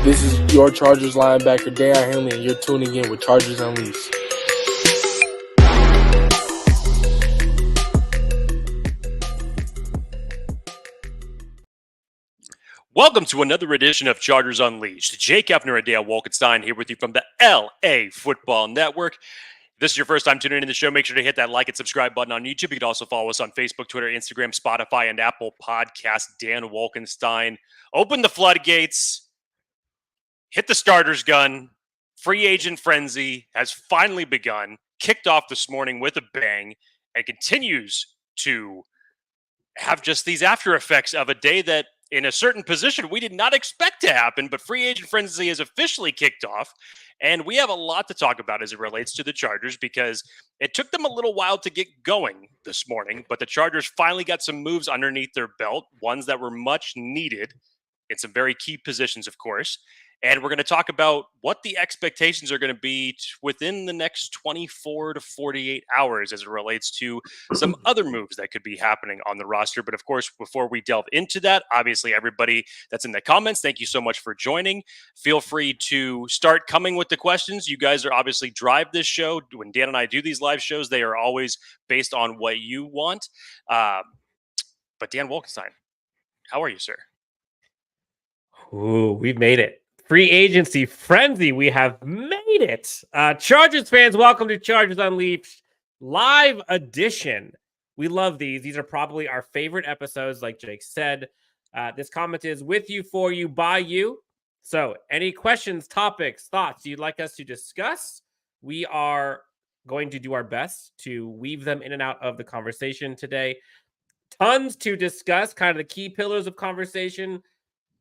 This is your Chargers linebacker, Daiyan Henley, and you're tuning in with Chargers Unleashed. Welcome to another edition of Chargers Unleashed. Jake Hefner and Daiyan Wolkenstein here with you from the LAFB Network. If this is your first time tuning into the show, make sure to hit that like and subscribe button on YouTube. You can also follow us on Facebook, Twitter, Instagram, Spotify, and Apple Podcasts. Daiyan Wolkenstein. Open the floodgates. Hit the starter's gun. Free agent frenzy has finally begun. Kicked off this morning with a bang and continues to have just these after effects of a day that in a certain position we did not expect to happen, but free agent frenzy is officially kicked off. And we have a lot to talk about as it relates to the Chargers because it took them a little while to get going this morning, but the Chargers finally got some moves underneath their belt, ones that were much needed in some very key positions, of course. And we're going to talk about what the expectations are going to be within the next 24 to 48 hours as it relates to some other moves that could be happening on the roster. But of course, before we delve into that, obviously, everybody that's in the comments, thank you so much for joining. Feel free to start coming with the questions. You guys are obviously drive this show. When Dan and I do these live shows, they are always based on what you want. But Daiyan Wolkenstein, how are you, sir? Ooh, we've made it. Free agency frenzy. We have made it. Chargers fans, welcome to Chargers Unleashed live edition. We love these. These are probably our favorite episodes, like Jake said. This comment is with you, for you, by you. So any questions, topics, thoughts you'd like us to discuss, we are going to do our best to weave them in and out of the conversation today. Tons to discuss, kind of the key pillars of conversation.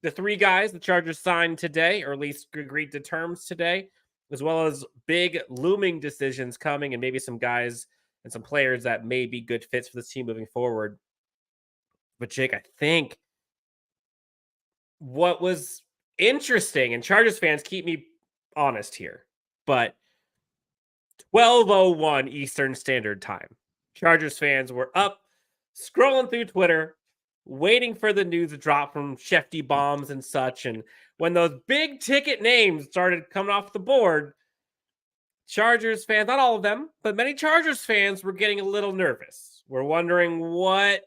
The three guys the Chargers signed today, or at least agreed to terms today, as well as big looming decisions coming and maybe some guys and some players that may be good fits for this team moving forward. But Jake, I think what was interesting, and Chargers fans, keep me honest here, but 12:01 Eastern Standard Time. Chargers fans were up, scrolling through Twitter, waiting for the news to drop from Shefty Bombs and such. And when those big ticket names started coming off the board, Chargers fans, not all of them, but many Chargers fans were getting a little nervous. We're wondering what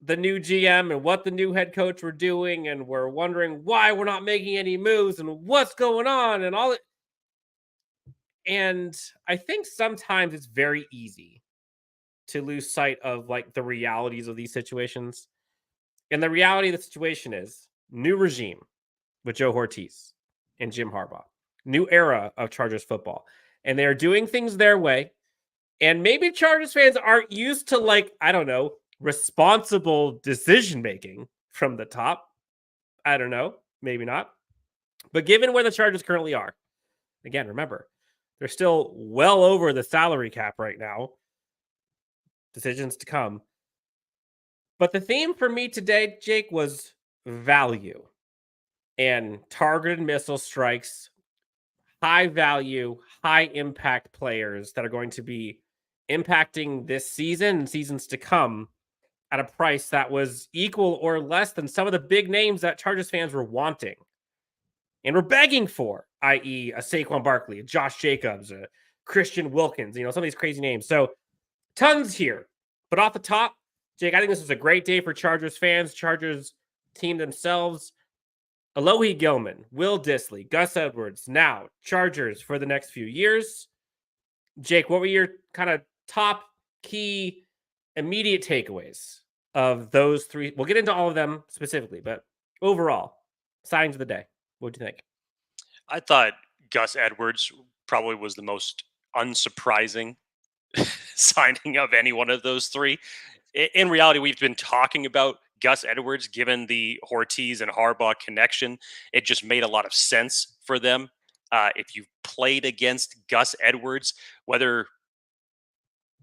the new GM and what the new head coach were doing. And we're wondering why we're not making any moves and what's going on and all it. And I think sometimes it's very easy to lose sight of like the realities of these situations. And the reality of the situation is new regime with Joe Ortiz and Jim Harbaugh, new era of Chargers football. And they're doing things their way. And maybe Chargers fans aren't used to, like, I don't know, responsible decision-making from the top. I don't know, maybe not. But given where the Chargers currently are, again, remember, they're still well over the salary cap right now. Decisions to come. But the theme for me today, Jake, was value and targeted missile strikes, high value, high impact players that are going to be impacting this season and seasons to come at a price that was equal or less than some of the big names that Chargers fans were wanting and were begging for, i.e. a Saquon Barkley, a Josh Jacobs, a Christian Wilkins, some of these crazy names. So tons here. But off the top, Jake, I think this was a great day for Chargers fans, Chargers team themselves. Alohi Gilman, Will Dissly, Gus Edwards, now Chargers for the next few years. Jake, what were your kind of top key immediate takeaways of those three? We'll get into all of them specifically, but overall, signings of the day, what do you think? I thought Gus Edwards probably was the most unsurprising signing of any one of those three. In reality, we've been talking about Gus Edwards, given the Ortiz and Harbaugh connection. It just made a lot of sense for them. If you played against Gus Edwards, whether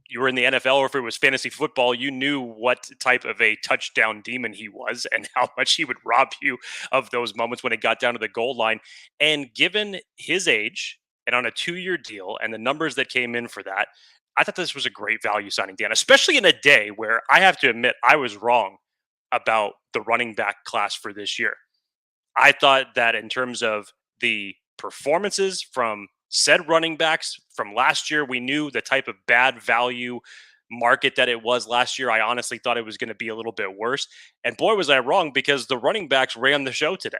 you were in the NFL or if it was fantasy football, you knew what type of a touchdown demon he was and how much he would rob you of those moments when it got down to the goal line. And given his age and on a 2-year deal and the numbers that came in for that, I thought this was a great value signing, Dan, especially in a day where I have to admit I was wrong about the running back class for this year. I thought that in terms of the performances from said running backs from last year, we knew the type of bad value market that it was last year. I honestly thought it was going to be a little bit worse. And boy, was I wrong, because the running backs ran the show today.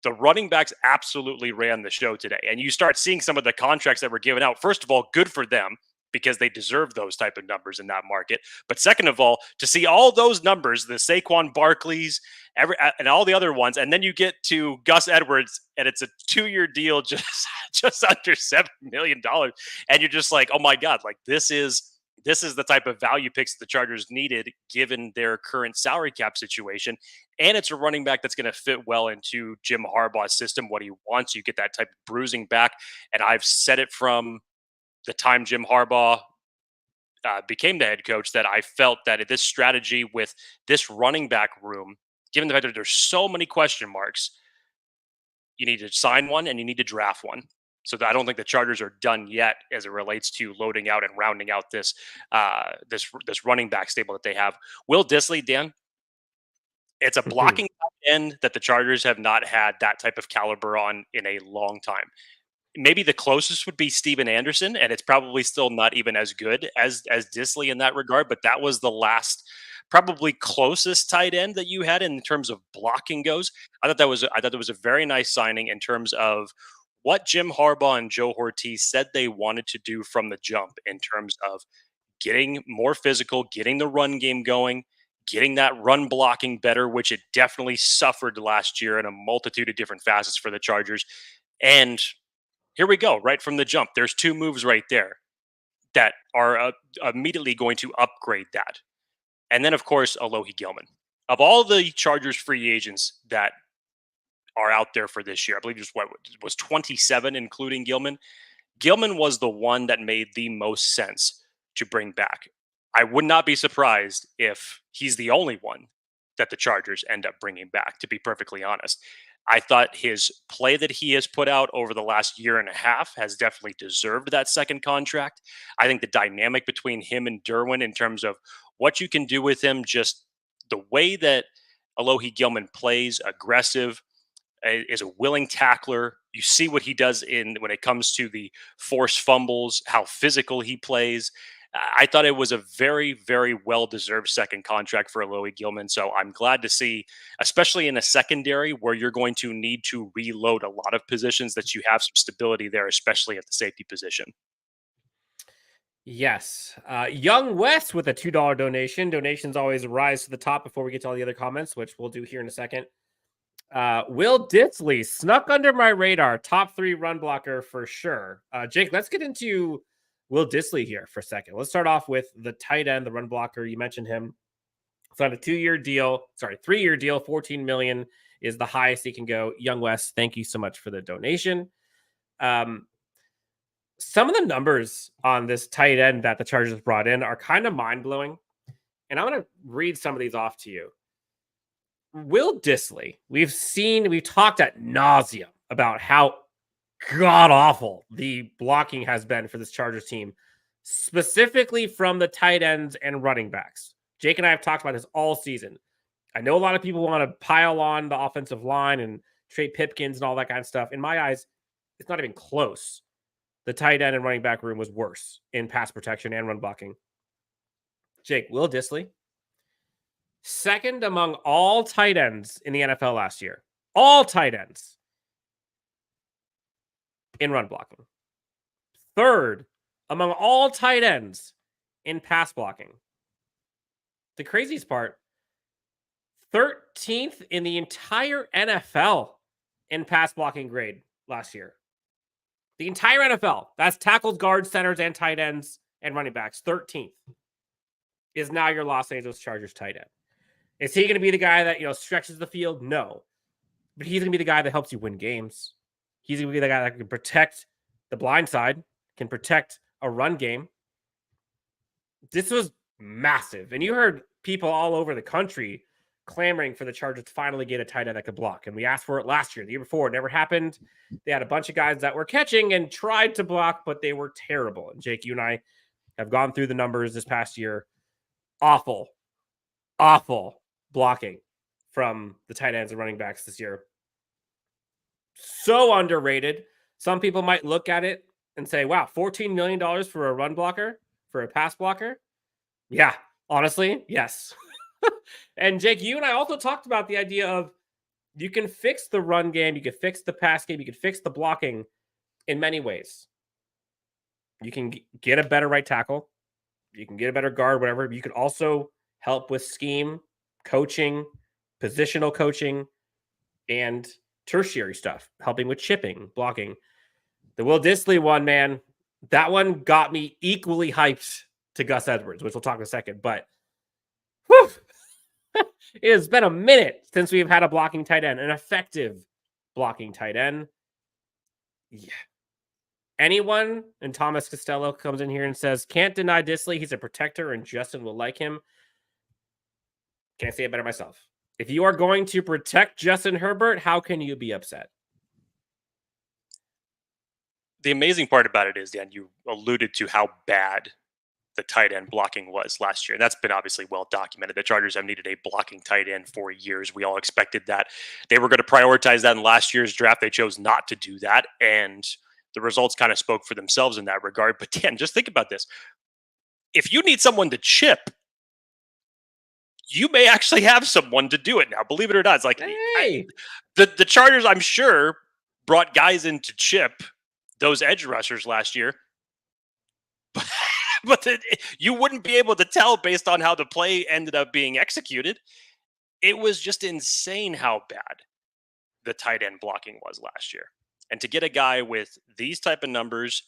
The running backs absolutely ran the show today. And you start seeing some of the contracts that were given out. First of all, good for them, because they deserve those type of numbers in that market. But second of all, to see all those numbers, the Saquon Barkleys, and all the other ones, and then you get to Gus Edwards, and it's a 2-year deal, just under $7 million, and you're just like, oh my God, like this is the type of value picks the Chargers needed given their current salary cap situation. And it's a running back that's going to fit well into Jim Harbaugh's system, what he wants. You get that type of bruising back. And I've said it from the time Jim Harbaugh became the head coach, that I felt that this strategy with this running back room, given the fact that there's so many question marks, you need to sign one and you need to draft one. So I don't think the Chargers are done yet as it relates to loading out and rounding out this running back stable that they have. Will Dissly, Dan, it's a blocking end that the Chargers have not had that type of caliber on in a long time. Maybe the closest would be Steven Anderson, and it's probably still not even as good as Dissly in that regard, but that was the last probably closest tight end that you had in terms of blocking goes. I thought that was a very nice signing in terms of what Jim Harbaugh and Joe Ortiz said they wanted to do from the jump, in terms of getting more physical, getting the run game going, getting that run blocking better, which it definitely suffered last year in a multitude of different facets for the Chargers. And here we go, right from the jump. There's 2 moves right there that are immediately going to upgrade that. And then, of course, Alohi Gilman. Of all the Chargers free agents that are out there for this year, I believe it was 27, including Gilman. Gilman was the one that made the most sense to bring back. I would not be surprised if he's the only one that the Chargers end up bringing back, to be perfectly honest. I thought his play that he has put out over the last year and a half has definitely deserved that second contract. I think the dynamic between him and Derwin, in terms of what you can do with him, just the way that Alohi Gilman plays, aggressive, is a willing tackler. You see what he does when it comes to the forced fumbles, how physical he plays. I thought it was a very, very well-deserved second contract for Alohi Gilman. So I'm glad to see, especially in a secondary where you're going to need to reload a lot of positions, that you have some stability there, especially at the safety position. Yes. Young West with a $2 donation. Donations always rise to the top before we get to all the other comments, which we'll do here in a second. Will Dissly snuck under my radar. Top 3 run blocker for sure. Jake, let's get into Will Dissly here for a second. Let's start off with the tight end, the run blocker. You mentioned him. It's on a 3-year deal, $14 million is the highest he can go. Young West, thank you so much for the donation. Some of the numbers on this tight end that the Chargers brought in are kind of mind-blowing. And I'm going to read some of these off to you. Will Dissly, we've talked at nauseum about how god-awful the blocking has been for this Chargers team, specifically from the tight ends and running backs. Jake and I have talked about this all season. I know a lot of people want to pile on the offensive line and Trey Pipkins and all that kind of stuff. In my eyes, it's not even close. The tight end and running back room was worse in pass protection and run blocking. Jake, Will Dissly, second among all tight ends in the NFL last year. All tight ends in run blocking. Third among all tight ends in pass blocking. The craziest part, 13th in the entire NFL in pass blocking grade last year. The entire NFL, that's tackles, guards, centers, and tight ends and running backs. 13th is now your Los Angeles Chargers tight end. Is he going to be the guy that, stretches the field? No. But he's going to be the guy that helps you win games. He's going to be the guy that can protect the blind side, can protect a run game. This was massive. And you heard people all over the country clamoring for the Chargers to finally get a tight end that could block. And we asked for it last year, the year before. It never happened. They had a bunch of guys that were catching and tried to block, but they were terrible. And Jake, you and I have gone through the numbers this past year. Awful blocking from the tight ends and running backs this year. so underrated. Some people might look at it and say, wow, $14 million for a run blocker, for a pass blocker. Yeah, honestly, yes. And Jake, you and I also talked about the idea of you can fix the run game, you can fix the pass game, you can fix the blocking in many ways. You can get a better right tackle, you can get a better guard, whatever. You can also help with scheme, coaching, positional coaching, and tertiary stuff, helping with chipping, blocking. The Will Dissly one, man, that one got me equally hyped to Gus Edwards, which we'll talk in a second. But whew, it has been a minute since we've had a blocking tight end, an effective blocking tight end. Yeah. Anyone, and Thomas Costello comes in here and says, can't deny Dissly. He's a protector and Justin will like him. Can't say it better myself. If you are going to protect Justin Herbert, how can you be upset? The amazing part about it is, Dan, you alluded to how bad the tight end blocking was last year. And that's been obviously well documented. The Chargers have needed a blocking tight end for years. We all expected that. They were going to prioritize that in last year's draft. They chose not to do that. And the results kind of spoke for themselves in that regard. But Dan, just think about this. If you need someone to chip, you may actually have someone to do it now. Believe it or not. It's like the Chargers, I'm sure, brought guys in to chip those edge rushers last year. But you wouldn't be able to tell based on how the play ended up being executed. It was just insane how bad the tight end blocking was last year. And to get a guy with these type of numbers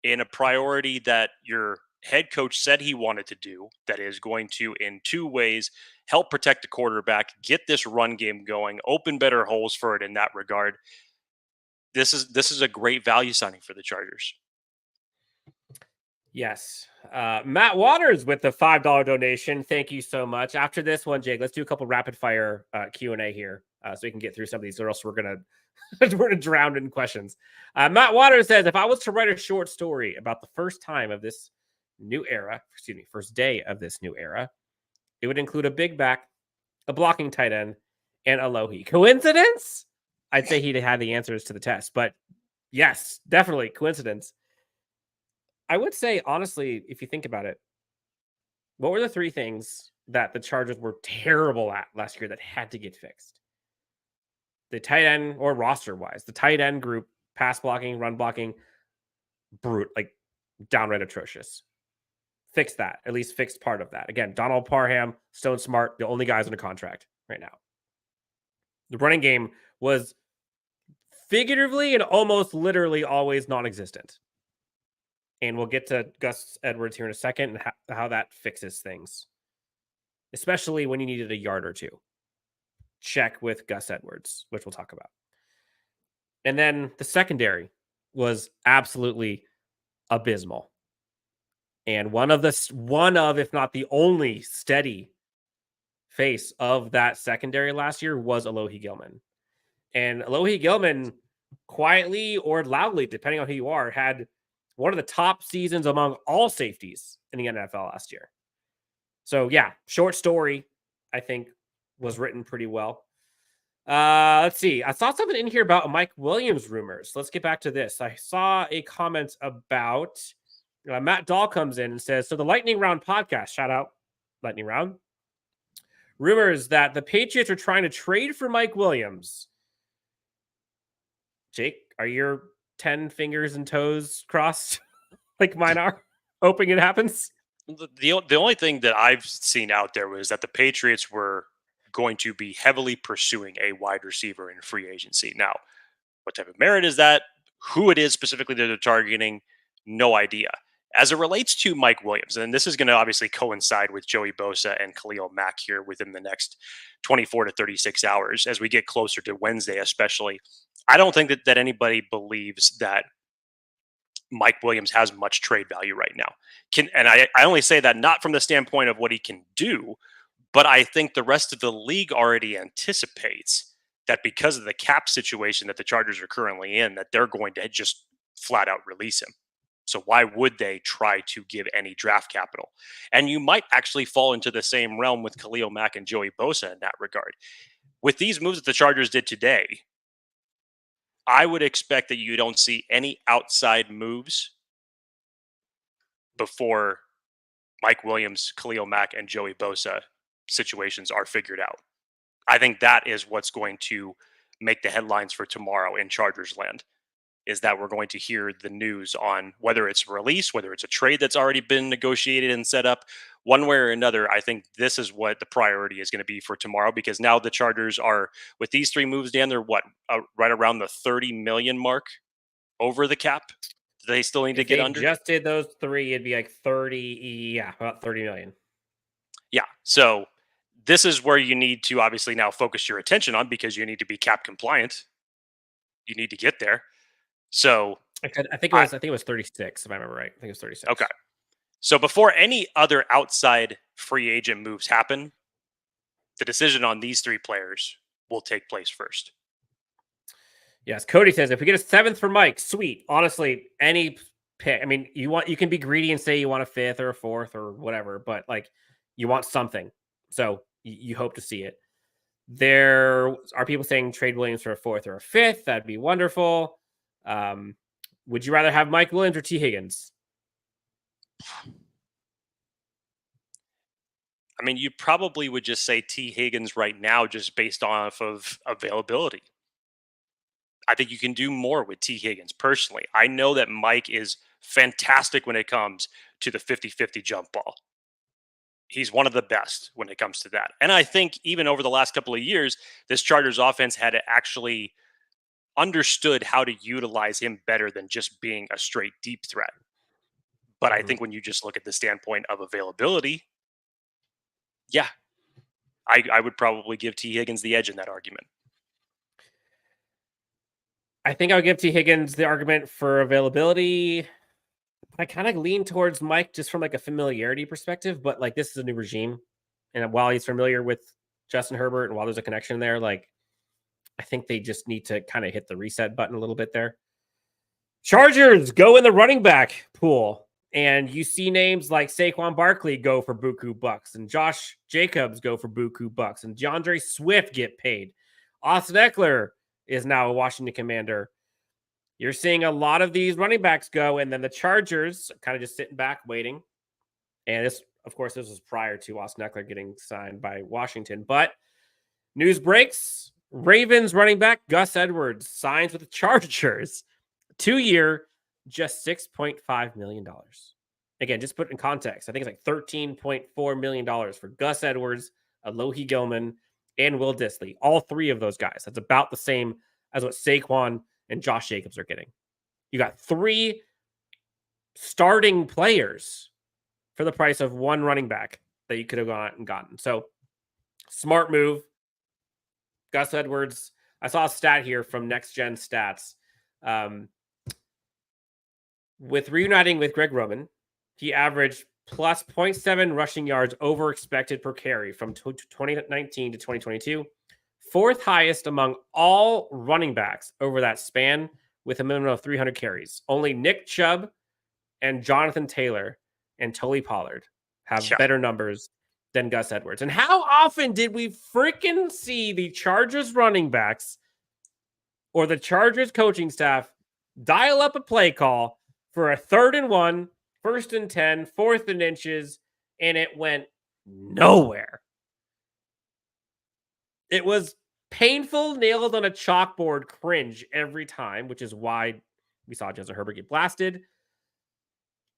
in a priority that your head coach said he wanted to do, that is going to, in two ways, help protect the quarterback, get this run game going, open better holes for it in that regard. This is a great value signing for the Chargers. Yes. Matt Waters with the $5 donation. Thank you so much. After this one, Jake, let's do a couple rapid fire Q&A here so we can get through some of these, or else we're going to drown in questions. Matt Waters says, if I was to write a short story about the first day of this new era, it would include a big back, a blocking tight end, and Alohi. Coincidence? I'd say he'd had the answers to the test, but yes, definitely coincidence. I would say, honestly, if you think about it, what were the three things that the Chargers were terrible at last year that had to get fixed? The tight end, or roster-wise, the tight end group, pass blocking, run blocking, downright atrocious. Fix that. At least fix part of that. Again, Donald Parham, Stone Smart, the only guys under contract right now. The running game was figuratively and almost literally always non-existent. And we'll get to Gus Edwards here in a second and how that fixes things, especially when you needed a yard or two. Check with Gus Edwards, which we'll talk about. And then the secondary was absolutely abysmal. And one of, if not the only steady face of that secondary last year was Alohi Gilman. And Alohi Gilman, quietly or loudly, depending on who you are, had one of the top seasons among all safeties in the NFL last year. So, yeah, short story, I think, was written pretty well. Let's see. I saw something in here about Mike Williams rumors. Let's get back to this. I saw a comment about Matt Dahl comes in and says, so the Lightning Round podcast, shout out Lightning Round, rumors that the Patriots are trying to trade for Mike Williams. Jake, are your 10 fingers and toes crossed like mine are, hoping it happens? The only thing that I've seen out there was that the Patriots were going to be heavily pursuing a wide receiver in free agency. Now, what type of merit is that? Who it is specifically that they're targeting? No idea. As it relates to Mike Williams, and this is going to obviously coincide with Joey Bosa and Khalil Mack here within the next 24 to 36 hours as we get closer to Wednesday, especially. I don't think that anybody believes that Mike Williams has much trade value right now. I only say that not from the standpoint of what he can do, but I think the rest of the league already anticipates that because of the cap situation that the Chargers are currently in, that they're going to just flat out release him. So why would they try to give any draft capital? And you might actually fall into the same realm with Khalil Mack and Joey Bosa in that regard. With these moves that the Chargers did today, I would expect that you don't see any outside moves before Mike Williams, Khalil Mack, and Joey Bosa situations are figured out. I think that is what's going to make the headlines for tomorrow in Chargers land, is that we're going to hear the news on whether it's a release, whether it's a trade that's already been negotiated and set up. One way or another, I think this is what the priority is going to be for tomorrow, because now the Chargers are, with these three moves, Dan, they're right around the 30 million mark over the cap. Do they still need to If get they under? just did those three, it'd be like 30, yeah, about 30 million. Yeah. So this is where you need to obviously now focus your attention on, because you need to be cap compliant. You need to get there. So I think it was 36, if I remember right. I think it was 36. Okay. So before any other outside free agent moves happen, the decision on these three players will take place first. Yes, Cody says if we get a 7th for Mike, sweet. Honestly, any pick. I mean, you can be greedy and say you want a 5th or a 4th or whatever, but like you want something. So you hope to see it. There are people saying trade Williams for a 4th or a 5th. That'd be wonderful. Would you rather have Mike Williams or T. Higgins? I mean, you probably would just say T. Higgins right now, just based off of availability. I think you can do more with T. Higgins personally. I know that Mike is fantastic when it comes to the 50-50 jump ball. He's one of the best when it comes to that. And I think even over the last couple of years, this Chargers offense had actually understood how to utilize him better than just being a straight deep threat. But I think when you just look at the standpoint of availability, yeah, I would probably give T. Higgins the edge in that argument. I think I'll give T. Higgins the argument for availability. I kind of lean towards Mike just from like a familiarity perspective, but like this is a new regime. And while he's familiar with Justin Herbert and while there's a connection there, like I think they just need to kind of hit the reset button a little bit there. Chargers go in the running back pool. And you see names like Saquon Barkley go for buku bucks, and Josh Jacobs go for buku bucks, and DeAndre Swift get paid. Austin Ekeler is now a Washington Commander. You're seeing a lot of these running backs go, and then the Chargers kind of just sitting back waiting. And this, of course, this was prior to Austin Ekeler getting signed by Washington. But news breaks. Ravens running back Gus Edwards signs with the Chargers. 2-year, just $6.5 million. Again, just put in context, I think it's like $13.4 million for Gus Edwards, Alohi Gilman, and Will Dissly. All three of those guys. That's about the same as what Saquon and Josh Jacobs are getting. You got 3 starting players for the price of 1 running back that you could have gone out and gotten. So, smart move. Gus Edwards. I saw a stat here from Next Gen Stats. With reuniting with Greg Roman, he averaged plus 0.7 rushing yards over expected per carry from 2019 to 2022. 4th highest among all running backs over that span with a minimum of 300 carries. Only Nick Chubb and Jonathan Taylor and Tuli Pollard have better numbers than Gus Edwards. And how often did we freaking see the Chargers running backs or the Chargers coaching staff dial up a play call for a 3rd and 1, 1st and 10, 4th and inches, and it went nowhere. It was painful, nailed on a chalkboard cringe every time, which is why we saw Justin Herbert get blasted.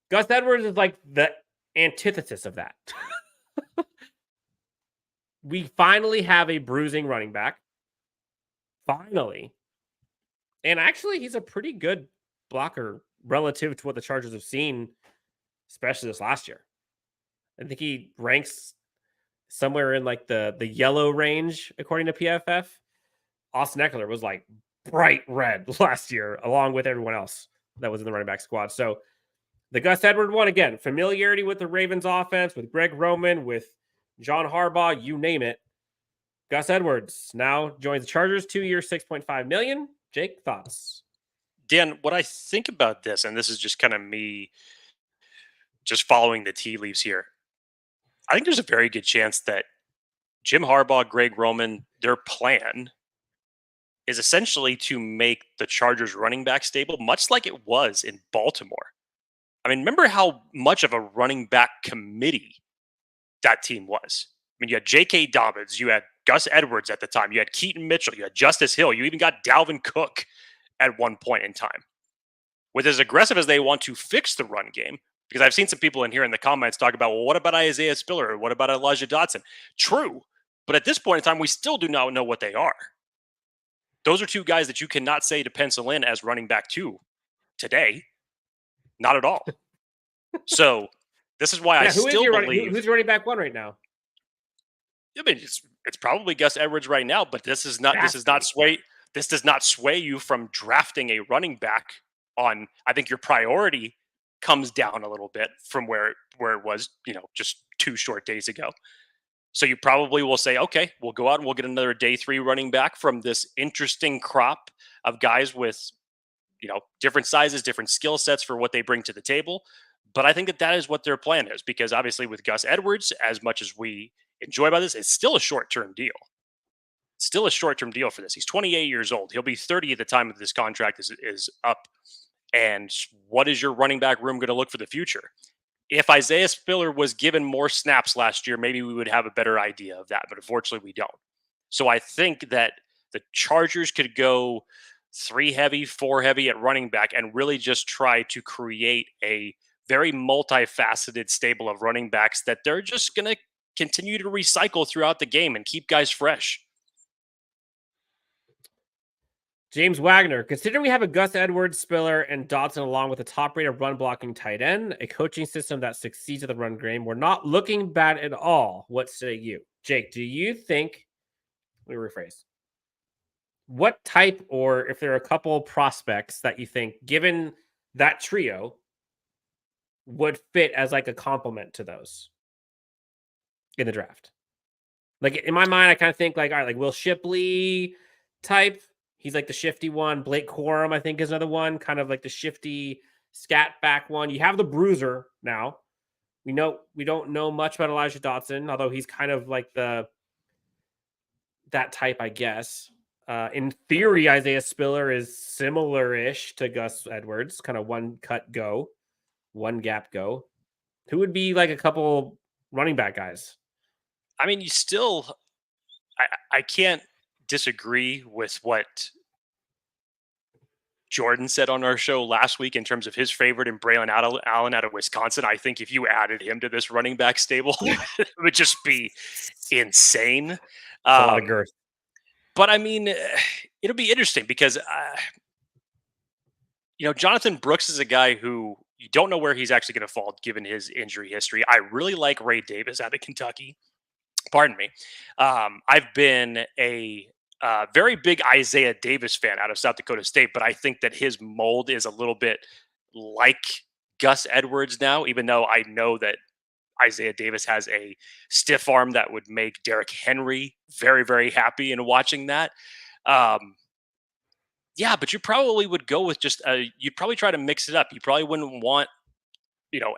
Gus Edwards is like the antithesis of that. We finally have a bruising running back. Finally. And actually, he's a pretty good blocker relative to what the Chargers have seen, especially this last year. I think he ranks somewhere in like the yellow range, according to PFF. Austin Ekeler was like bright red last year, along with everyone else that was in the running back squad. So the Gus Edwards one, again, familiarity with the Ravens offense, with Greg Roman, with John Harbaugh, you name it. Gus Edwards now joins the Chargers, 2-year, $6.5 million. Jake, thoughts? Dan, what I think about this, and this is just kind of me just following the tea leaves here, I think there's a very good chance that Jim Harbaugh, Greg Roman, their plan is essentially to make the Chargers running back stable, much like it was in Baltimore. I mean, remember how much of a running back committee that team was? I mean, you had J.K. Dobbins, you had Gus Edwards at the time, you had Keaton Mitchell, you had Justice Hill, you even got Dalvin Cook at one point in time. With as aggressive as they want to fix the run game, because I've seen some people in here in the comments talk about, well, what about Isaiah Spiller? Or what about Elijah Dotson? True, but at this point in time, we still do not know what they are. Those are two guys that you cannot say to pencil in as running back 2 today. Not at all. So this is why I still believe. Who's your running back 1 right now? I mean, it's probably Gus Edwards right now, but this does not sway you from drafting a running back on. I think your priority comes down a little bit from where it was, just 2 short days ago. So you probably will say, okay, we'll go out and we'll get another day 3 running back from this interesting crop of guys with, different sizes, different skill sets for what they bring to the table. But I think that is what their plan is, because obviously with Gus Edwards, as much as we enjoy about this, it's still a short-term deal. It's still a short-term deal for this. He's 28 years old. He'll be 30 at the time that this contract is up. And what is your running back room going to look for the future? If Isaiah Spiller was given more snaps last year, maybe we would have a better idea of that. But unfortunately, we don't. So I think that the Chargers could go 3 heavy, 4 heavy at running back and really just try to create a very multifaceted stable of running backs that they're just going to continue to recycle throughout the game and keep guys fresh. James Wagner, considering we have a Gus Edwards, Spiller, and Dotson along with a top-rated run-blocking tight end, a coaching system that succeeds at the run game, we're not looking bad at all. What say you? Jake, do you think, let me rephrase, what type, or if there are a couple prospects that you think, given that trio, would fit as like a complement to those in the draft? Like in my mind, I kind of think like, all right, like Will Shipley type. He's like the shifty one. Blake Corum, I think, is another one, kind of like the shifty scat back one. You have the bruiser now. We don't know much about Elijah Dotson, although he's kind of like that type, I guess. In theory, Isaiah Spiller is similar-ish to Gus Edwards, kind of one cut go, one gap go. Who would be like a couple running back guys? I mean, I can't disagree with what Jordan said on our show last week in terms of his favorite in Braylon Allen out of Wisconsin. I think if you added him to this running back stable, it would just be insane. A lot of girth. But I mean, it'll be interesting because, Jonathan Brooks is a guy who you don't know where he's actually going to fall given his injury history. I really like Ray Davis out of Kentucky. Pardon me. I've been a very big Isaiah Davis fan out of South Dakota State, but I think that his mold is a little bit like Gus Edwards now, even though I know that Isaiah Davis has a stiff arm that would make Derrick Henry very, very happy in watching that. Yeah, but you probably would go with you'd probably try to mix it up. You probably wouldn't want,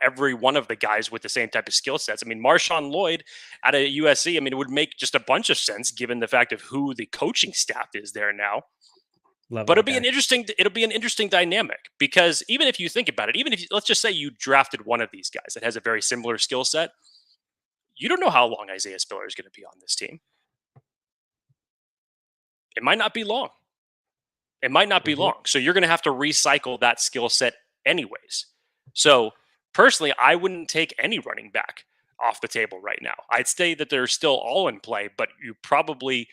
every one of the guys with the same type of skill sets. I mean, Marshawn Lloyd out of USC, it would make just a bunch of sense given the fact of who the coaching staff is there now. But it'll be an interesting dynamic, because even if you think about it, let's just say you drafted one of these guys that has a very similar skill set, you don't know how long Isaiah Spiller is going to be on this team. It might not be long. So you're going to have to recycle that skill set anyways. So personally, I wouldn't take any running back off the table right now. I'd say that they're still all in play, but you probably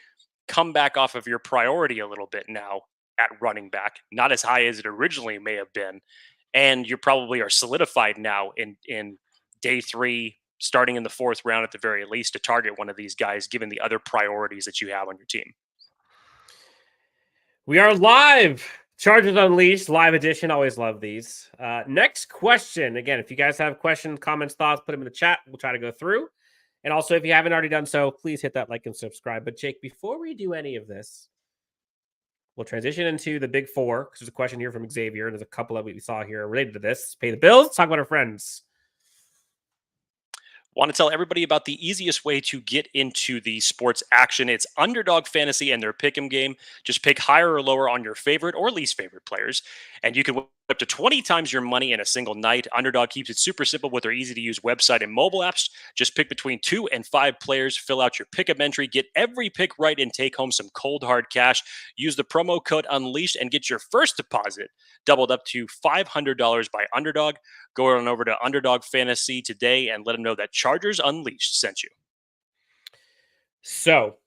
come back off of your priority a little bit now at running back, not as high as it originally may have been. And you probably are solidified now in day 3, starting in the 4th round at the very least, to target one of these guys, given the other priorities that you have on your team. We are live. Chargers Unleashed, live edition. Always love these. Next question. Again, if you guys have questions, comments, thoughts, put them in the chat. We'll try to go through. And also, if you haven't already done so, please hit that like and subscribe. But Jake, before we do any of this, we'll transition into the big 4, because there's a question here from Xavier, and there's a couple that we saw here related to this. Pay the bills, talk about our friends. Want to tell everybody about the easiest way to get into the sports action. It's Underdog Fantasy and their pick'em game. Just pick higher or lower on your favorite or least favorite players, and you can win up to 20 times your money in a single night. Underdog keeps it super simple with their easy-to-use website and mobile apps. Just pick between 2 and 5 players, fill out your pick'em entry, get every pick right, and take home some cold hard cash. Use the promo code UNLEASHED and get your first deposit doubled up to $500 by Underdog. Go on over to Underdog Fantasy today and let them know that Chargers Unleashed sent you. So,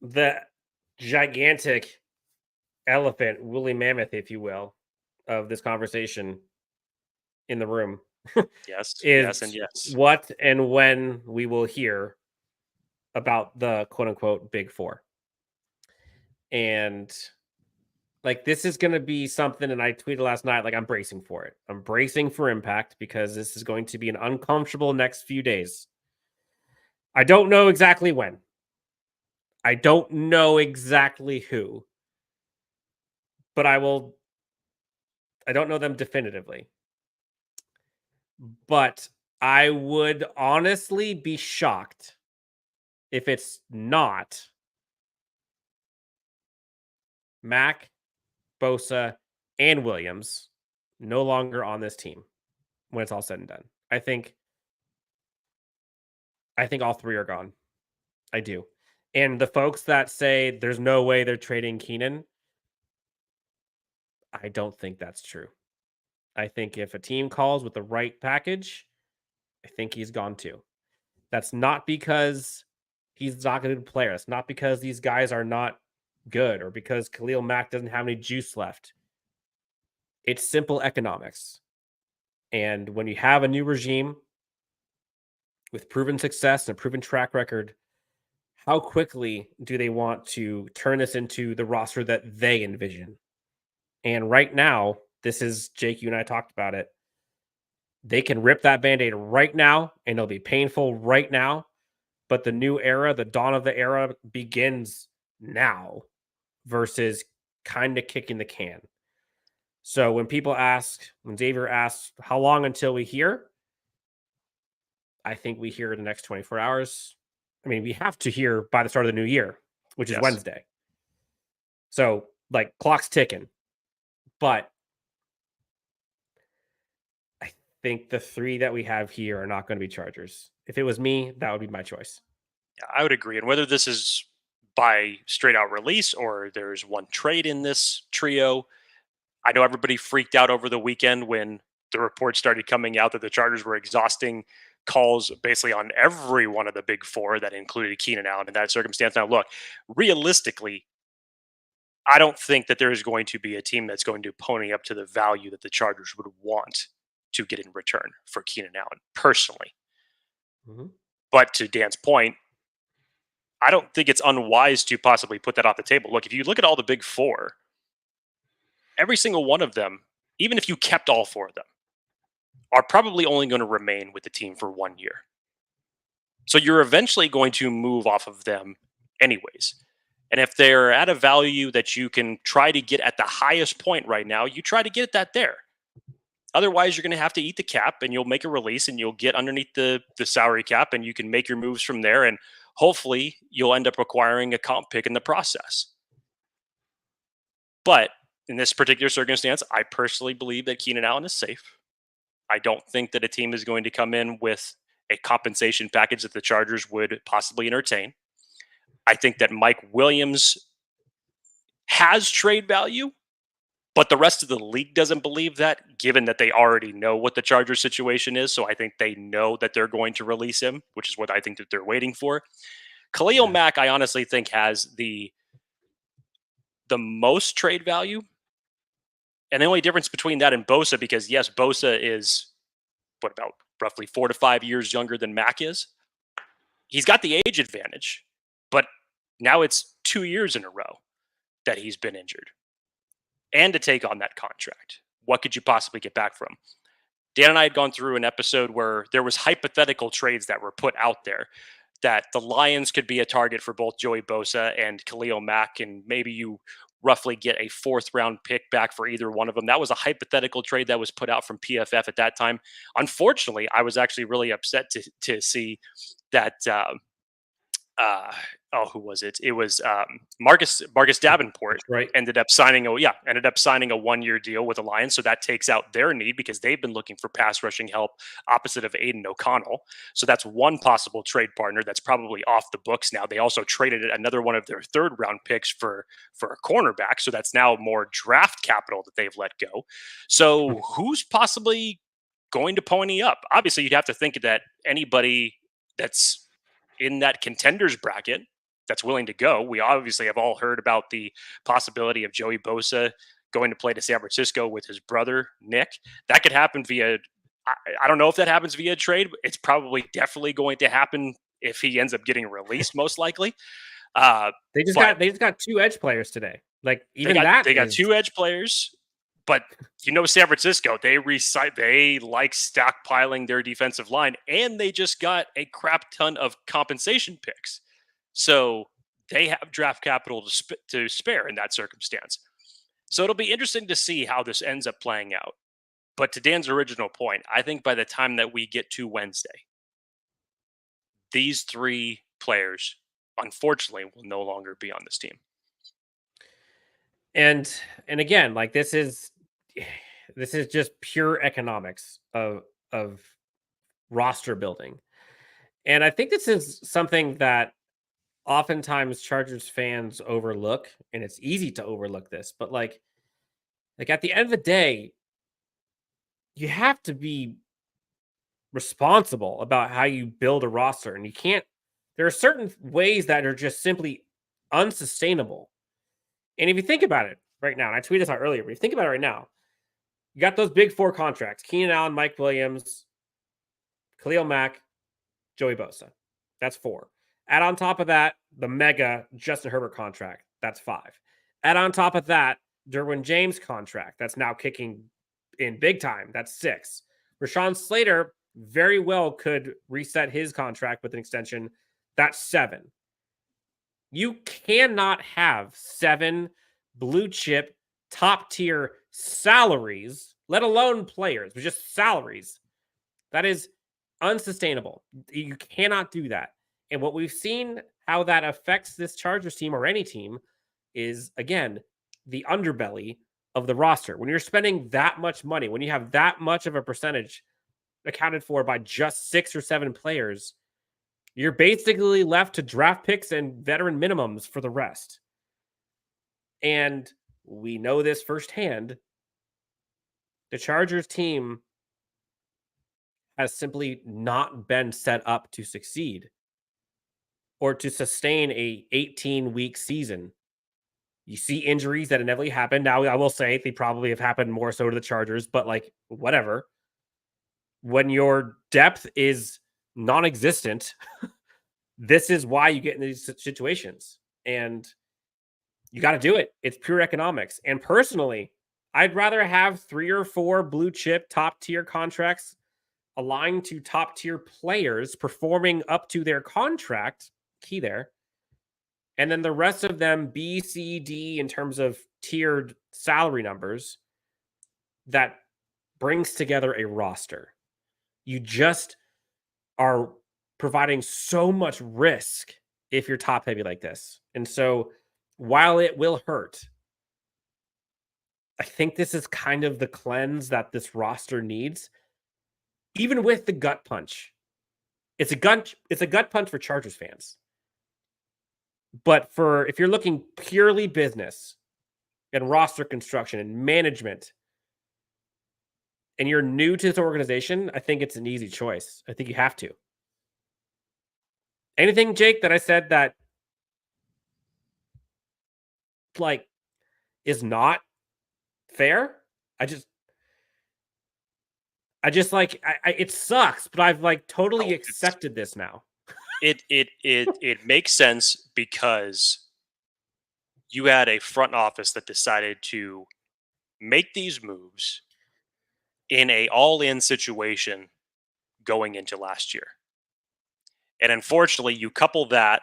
the gigantic elephant, woolly mammoth, if you will, of this conversation in the room Yes, is yes, and yes. what and when we will hear about the quote-unquote Big Four. And like, this is going to be something, and I tweeted last night, like, I'm bracing for it. I'm bracing for impact because this is going to be an uncomfortable next few days. I don't know exactly when. I don't know exactly who. But I don't know them definitively. But I would honestly be shocked if it's not Mack, Bosa, and Williams no longer on this team when it's all said and done. I think all three are gone. I do. And the folks that say there's no way they're trading Keenan, I don't think that's true. I think if a team calls with the right package, I think he's gone too. That's not because he's not a good player. It's not because these guys are not good or because Khalil Mack doesn't have any juice left. It's simple economics. And when you have a new regime with proven success and a proven track record, how quickly do they want to turn this into the roster that they envision? And right now, this is, Jake, you and I talked about it. They can rip that Band-Aid right now, and it'll be painful right now. But the new era, the dawn of the era, begins now versus kind of kicking the can. So when Xavier asks, how long until we hear? I think we hear in the next 24 hours. I mean, we have to hear by the start of the new year, which is Wednesday. So, like, clock's ticking. But I think the three that we have here are not going to be Chargers. If it was me, that would be my choice. Yeah, I would agree. And whether this is by straight out release or there's one trade in this trio, I know everybody freaked out over the weekend when the reports started coming out that the Chargers were exhausting calls basically on every one of the big four that included Keenan Allen in that circumstance. Now, look, realistically, I don't think that there is going to be a team that's going to pony up to the value that the Chargers would want to get in return for Keenan Allen, personally. Mm-hmm. But to Dan's point, I don't think it's unwise to possibly put that off the table. Look, if you look at all the big four, every single one of them, even if you kept all four of them, are probably only going to remain with the team for 1 year. So you're eventually going to move off of them anyways. And if they're at a value that you can try to get at the highest point right now, you try to get that there. Otherwise, you're going to have to eat the cap and you'll make a release and you'll get underneath the salary cap and you can make your moves from there. And hopefully you'll end up acquiring a comp pick in the process. But in this particular circumstance, I personally believe that Keenan Allen is safe. I don't think that a team is going to come in with a compensation package that the Chargers would possibly entertain. I think that Mike Williams has trade value, but the rest of the league doesn't believe that, given that they already know what the Chargers situation is. So I think they know that they're going to release him, which is what I think that they're waiting for. Khalil Mack, I honestly think, has the most trade value. And the only difference between that and Bosa, because yes, Bosa is about roughly 4 to 5 years younger than Mack is. He's got the age advantage, but now it's 2 years in a row that he's been injured. And to take on that contract, what could you possibly get back from? Dan and I had gone through an episode where there was hypothetical trades that were put out there that the Lions could be a target for both Joey Bosa and Khalil Mack, and maybe you roughly get a 4th-round pick back for either one of them. That was a hypothetical trade that was put out from PFF at that time. Unfortunately, I was actually really upset to see that. Who was it? It was Marcus Davenport. That's right. Ended up signing a 1-year deal with the Lions, so that takes out their need because they've been looking for pass rushing help opposite of Aiden O'Connell. So that's one possible trade partner that's probably off the books now. They also traded another one of their 3rd-round picks for a cornerback, so that's now more draft capital that they've let go. So who's possibly going to pony up? Obviously, you'd have to think that anybody that's in that contenders bracket that's willing to go. We obviously have all heard about the possibility of Joey Bosa going to play to San Francisco with his brother, Nick. That could happen via, I don't know if that happens via trade. It's probably definitely going to happen if he ends up getting released, most likly. They just got 2 edge players today. Like even they got 2 edge players, but San Francisco, they like stockpiling their defensive line, and they just got a crap ton of compensation picks. So they have draft capital to spare in that circumstance. So it'll be interesting to see how this ends up playing out. But to Dan's original point, I think by the time that we get to Wednesday, these 3 players, unfortunately, will no longer be on this team. And again, like this is just pure economics of roster building. And I think this is something that oftentimes Chargers fans overlook, and it's easy to overlook this, but like at the end of the day, you have to be responsible about how you build a roster, and there are certain ways that are just simply unsustainable. And if you think about it right now, and I tweeted this out earlier, but if you think about it right now, you got those big 4 contracts: Keenan Allen, Mike Williams, Khalil Mack, Joey Bosa. That's 4. Add on top of that, the mega Justin Herbert contract. That's 5. Add on top of that, Derwin James contract. That's now kicking in big time. That's 6. Rashawn Slater very well could reset his contract with an extension. That's 7. You cannot have 7 blue chip, top tier salaries, let alone players, but just salaries. That is unsustainable. You cannot do that. And what we've seen, how that affects this Chargers team or any team, is, again, the underbelly of the roster. When you're spending that much money, when you have that much of a percentage accounted for by just 6 or 7 players, you're basically left to draft picks and veteran minimums for the rest. And we know this firsthand. The Chargers team has simply not been set up to succeed or to sustain a 18-week season. You see injuries that inevitably happen. Now, I will say they probably have happened more so to the Chargers, but like, whatever. When your depth is non-existent, this is why you get in these situations. And you got to do it. It's pure economics. And personally, I'd rather have 3 or 4 blue chip top tier contracts aligned to top tier players performing up to their contract, key there, and then the rest of them B, C, D in terms of tiered salary numbers that brings together a roster. You just are providing so much risk if you're top heavy like this. And so while it will hurt, I think this is kind of the cleanse that this roster needs. Even with the gut punch. It's a gut punch for Chargers fans. But if you're looking purely business and roster construction and management, and you're new to this organization, I think it's an easy choice. I think you have to. Anything, Jake, that I said that like is not fair? It sucks, but I've like totally accepted this now. It makes sense because you had a front office that decided to make these moves in a all-in situation going into last year. And unfortunately, you couple that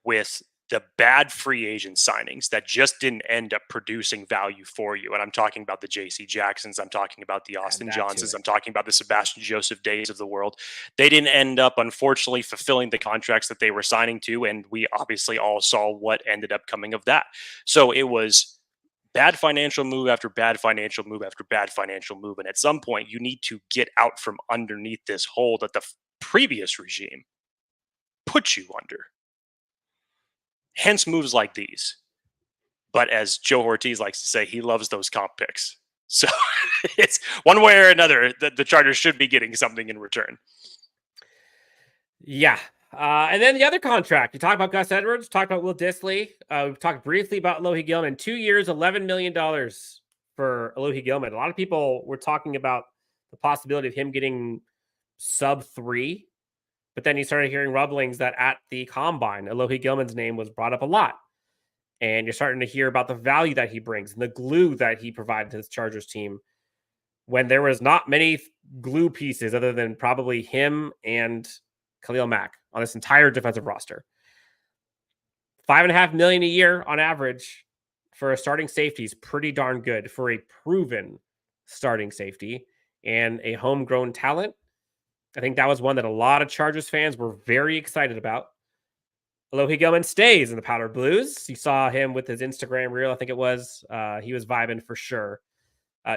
with the bad free agent signings that just didn't end up producing value for you. And I'm talking about the JC Jacksons. I'm talking about the Austin Johnsons. I'm talking about the Sebastian Joseph Days of the world. They didn't end up, unfortunately, fulfilling the contracts that they were signing to. And we obviously all saw what ended up coming of that. So it was bad financial move after bad financial move after bad financial move. And at some point, you need to get out from underneath this hole that the previous regime put you under. Hence moves like these. But as Joe Ortiz likes to say, he loves those comp picks. So it's one way or another that the Chargers should be getting something in return. Yeah. And then the other contract, you talked about Gus Edwards, talked about Will Dissly. We've talked briefly about Alohi Gilman. 2 years, $11 million for Alohi Gilman. A lot of people were talking about the possibility of him getting sub 3. But then you started hearing rumblings that at the combine, Alohi Gilman's name was brought up a lot. And you're starting to hear about the value that he brings and the glue that he provided to this Chargers team when there was not many glue pieces other than probably him and Khalil Mack on this entire defensive roster. $5.5 million a year on average for a starting safety is pretty darn good for a proven starting safety and a homegrown talent. I think that was one that a lot of Chargers fans were very excited about. Alohi Gilman stays in the Powder Blues. You saw him with his Instagram reel, I think it was. He was vibing for sure.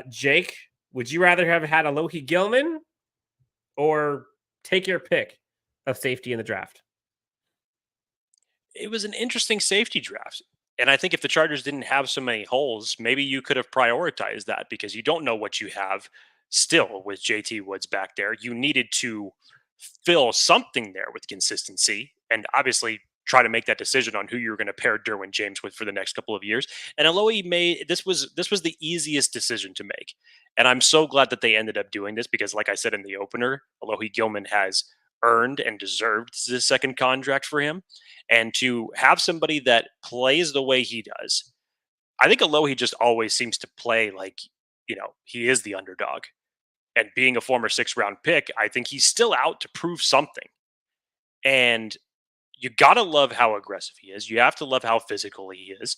Jake, would you rather have had Alohi Gilman or take your pick of safety in the draft? It was an interesting safety draft. And I think if the Chargers didn't have so many holes, maybe you could have prioritized that because you don't know what you have still with JT Woods back there. You needed to fill something there with consistency and obviously try to make that decision on who you're going to pair Derwin James with for the next couple of years. And Alohi made this was the easiest decision to make. And I'm so glad that they ended up doing this because like I said in the opener, Alohi Gilman has earned and deserved this second contract for him. And to have somebody that plays the way he does, I think Alohi just always seems to play like, he is the underdog. And being a former 6th-round pick, I think he's still out to prove something. And you got to love how aggressive he is. You have to love how physical he is.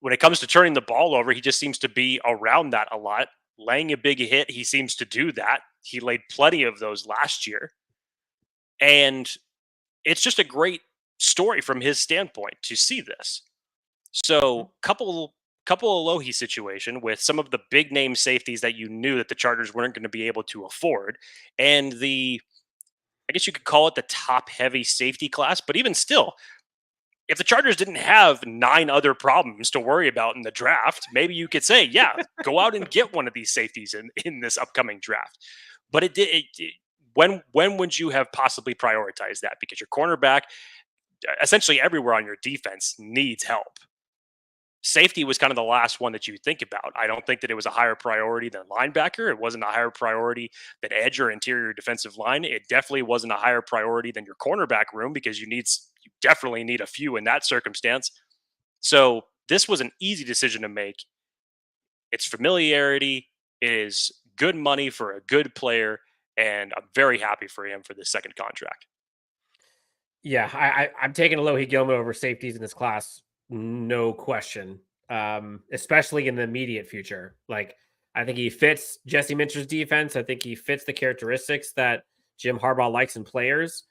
When it comes to turning the ball over, he just seems to be around that a lot. Laying a big hit, he seems to do that. He laid plenty of those last year. And it's just a great story from his standpoint to see this. So, couple Alohi situation with some of the big name safeties that you knew that the Chargers weren't going to be able to afford, and I guess you could call it the top heavy safety class, but even still, if the Chargers didn't have 9 other problems to worry about in the draft, maybe you could say, yeah, go out and get one of these safeties in this upcoming draft. But when would you have possibly prioritized that? Because your cornerback, essentially everywhere on your defense needs help. Safety was kind of the last one that you think about. I don't think that it was a higher priority than linebacker. It wasn't a higher priority than edge or interior defensive line. It definitely wasn't a higher priority than your cornerback room because you definitely need a few in that circumstance. So this was an easy decision to make. It's familiarity. It is good money for a good player, and I'm very happy for him for this second contract. Yeah, I'm taking Alohi Gilman over safeties in this class. No question, especially in the immediate future. Like, I think he fits Jesse Minter's defense. I think he fits the characteristics that Jim Harbaugh likes in players.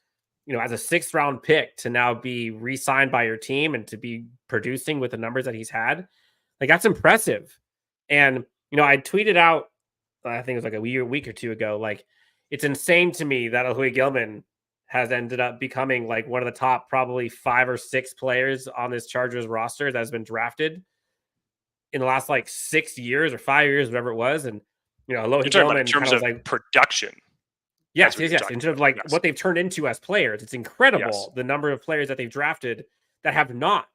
As a 6th-round pick to now be re-signed by your team and to be producing with the numbers that he's had, like that's impressive. And, I tweeted out, I think it was like a week or two ago, like it's insane to me that Alohi Gilman has ended up becoming like one of the top probably 5 or 6 players on this Chargers roster that has been drafted in the last like 6 years or 5 years, whatever it was. And, Alohi Gilman in terms of like production. Yes. In terms of like what they've turned into as players, it's incredible the number of players that they've drafted that have not.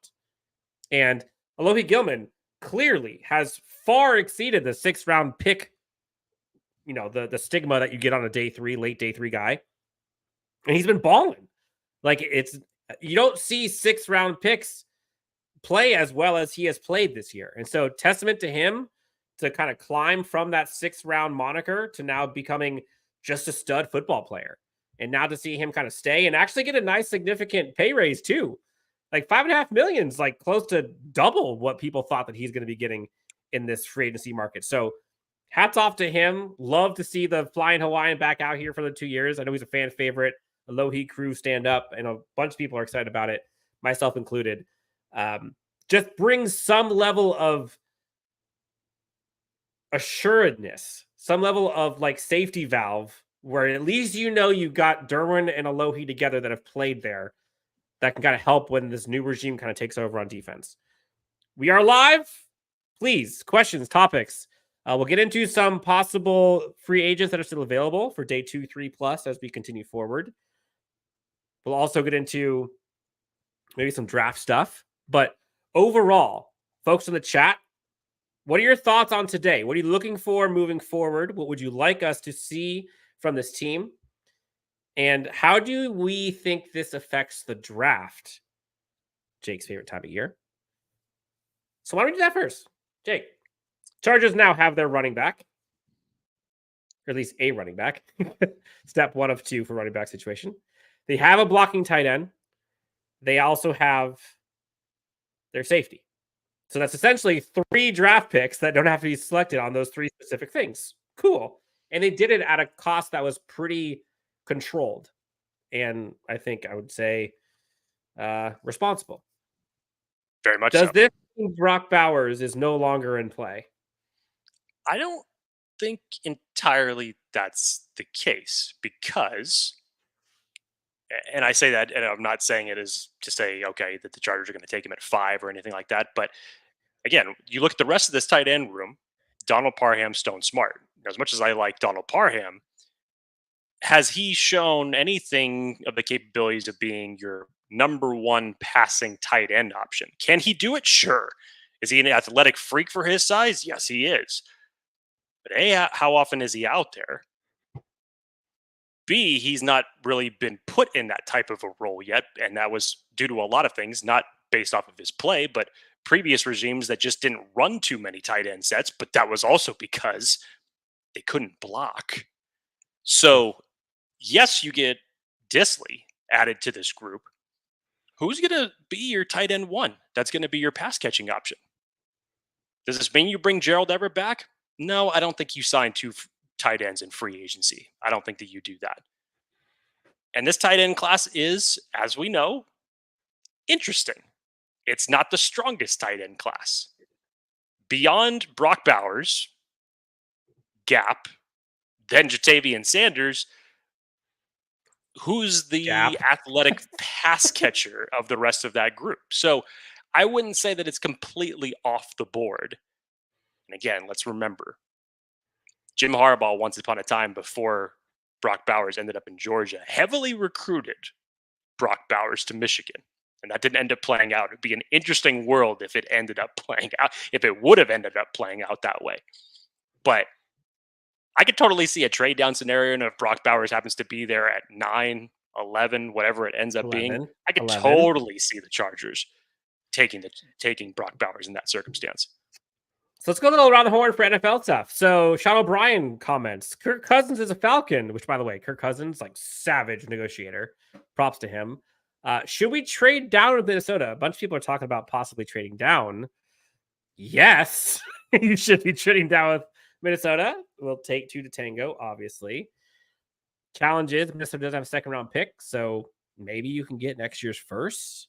And Alohi Gilman clearly has far exceeded the 6th-round pick, the stigma that you get on a late day 3 guy. And he's been balling. Like you don't see 6th-round picks play as well as he has played this year. And so testament to him to kind of climb from that 6th-round moniker to now becoming just a stud football player. And now to see him kind of stay and actually get a nice significant pay raise too. Like $5.5 million is like close to double what people thought that he's going to be getting in this free agency market. So hats off to him. Love to see the Flying Hawaiian back out here for the 2 years. I know he's a fan favorite. Alohi crew stand up, and a bunch of people are excited about it, myself included. Just brings some level of assuredness, some level of like safety valve where at least you got Derwin and Alohi together that have played there that can kind of help when this new regime kind of takes over on defense. We are live. Please, questions, topics. We'll get into some possible free agents that are still available for day 2, 3+ as we continue forward. We'll also get into maybe some draft stuff. But overall, folks in the chat, what are your thoughts on today? What are you looking for moving forward? What would you like us to see from this team? And how do we think this affects the draft? Jake's favorite time of year. So why don't we do that first? Jake, Chargers now have their running back, or at least a running back. Step 1 of 2 for running back situation. They have a blocking tight end. They also have their safety. So that's essentially 3 draft picks that don't have to be selected on those 3 specific things. Cool. And they did it at a cost that was pretty controlled. And I think I would say responsible. Very much Does so. this mean Brock Bowers is no longer in play? I don't think entirely that's the case because, and I say that, and I'm not saying it as to say, okay, that the Chargers are going to take him at 5 or anything like that. But again, you look at the rest of this tight end room, Donald Parham, Stone Smart. As much as I like Donald Parham, has he shown anything of the capabilities of being your number 1 passing tight end option? Can he do it? Sure. Is he an athletic freak for his size? Yes, he is. But A, how often is he out there? B, he's not really been put in that type of a role yet. And that was due to a lot of things, not based off of his play, but previous regimes that just didn't run too many tight end sets. But that was also because they couldn't block. So, yes, you get Disley added to this group. Who's going to be your tight end 1? That's going to be your pass catching option. Does this mean you bring Gerald Everett back? No, I don't think you sign 2 tight ends in free agency. I don't think that you do that. And this tight end class is, as we know, interesting. It's not the strongest tight end class. Beyond Brock Bowers, Gap, then Jatavian Sanders, who's the athletic pass catcher of the rest of that group? So I wouldn't say that it's completely off the board. And again, let's remember, Jim Harbaugh, once upon a time before Brock Bowers ended up in Georgia, heavily recruited Brock Bowers to Michigan. And that didn't end up playing out. It'd be an interesting world if it ended up playing out, if it would have ended up playing out that way. But I could totally see a trade down scenario, and if Brock Bowers happens to be there at 9, 11, whatever it ends up being, I could totally see the Chargers taking Brock Bowers in that circumstance. So let's go a little around the horn for NFL stuff. So Sean O'Brien comments, Kirk Cousins is a Falcon, which, by the way, Kirk Cousins, like savage negotiator. Props to him. Should we trade down with Minnesota? A bunch of people are talking about possibly trading down. Yes, you should be trading down with Minnesota. We'll take 2 to tango, obviously. Challenge is Minnesota doesn't have a second-round pick, so maybe you can get next year's first.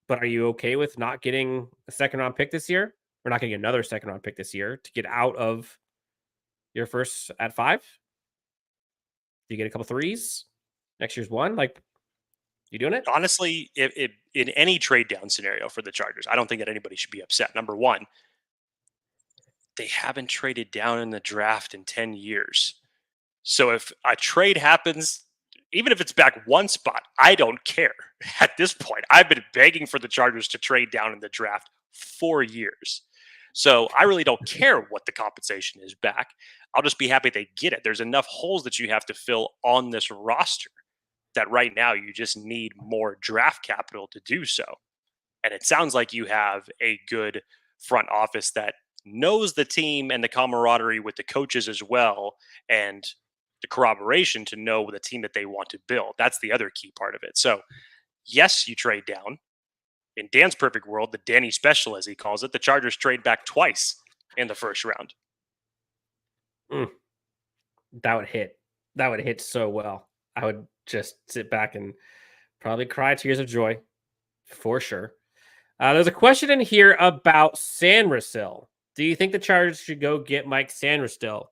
But are you okay with not getting a second-round pick this year? We're not getting another second-round pick this year to get out of your first at 5. Do you get a couple 3s? Next year's 1? Like, you doing it? Honestly, if in any trade down scenario for the Chargers, I don't think that anybody should be upset. Number 1, they haven't traded down in the draft in 10 years. So if a trade happens, even if it's back 1 spot, I don't care. At this point, I've been begging for the Chargers to trade down in the draft for years. So I really don't care what the compensation is back. I'll just be happy they get it. There's enough holes that you have to fill on this roster that right now you just need more draft capital to do so. And it sounds like you have a good front office that knows the team and the camaraderie with the coaches as well, and the corroboration to know the team that they want to build. That's the other key part of it. So, yes, you trade down. In Dan's perfect world, the Danny special, as he calls it, the Chargers trade back twice in the first round. That would hit. That would hit so well. I would just sit back and probably cry tears of joy for sure. There's a question in here about Sandersill. Do you think the Chargers should go get Mike Sandersill,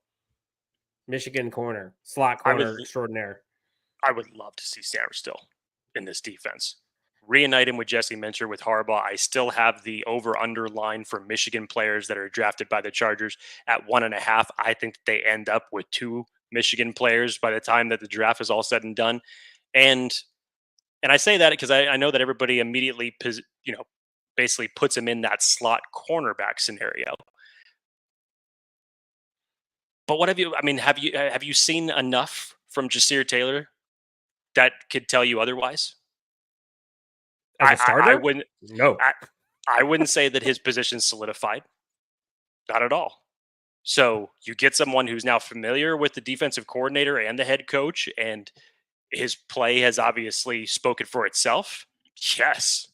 Michigan corner, slot corner extraordinaire? I would love to see Sandersill in this defense. Reunite him with Jesse Minter, with Harbaugh. I still have the over-under line for Michigan players that are drafted by the Chargers at 1.5. I think they end up with 2 Michigan players by the time that the draft is all said and done. And I say that because I know that everybody immediately, basically puts him in that slot cornerback scenario. But what have you seen enough from Jasir Taylor that could tell you otherwise? As a starter? I wouldn't. No, I wouldn't say that his position's solidified. Not at all. So you get someone who's now familiar with the defensive coordinator and the head coach, and his play has obviously spoken for itself. Yes.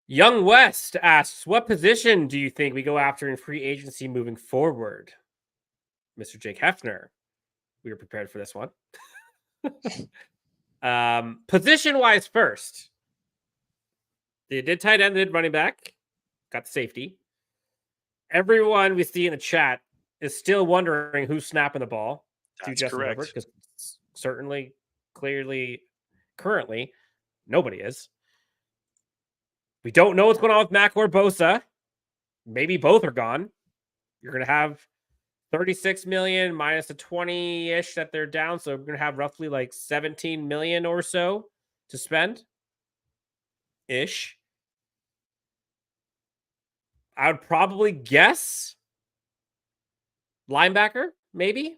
Young West asks, what position do you think we go after in free agency moving forward? Mr. Jake Hefner. We were prepared for this one. Position-wise first. They did tight end, did running back. Got the safety. Everyone we see in the chat is still wondering who's snapping the ball. That's to Justin correct. Herbert, because certainly, clearly, currently, nobody is. We don't know what's going on with Mack or Bosa. Maybe both are gone. You're going to have 36 million minus the 20-ish that they're down. So we're going to have roughly like 17 million or so to spend. Ish. I would probably guess linebacker, maybe.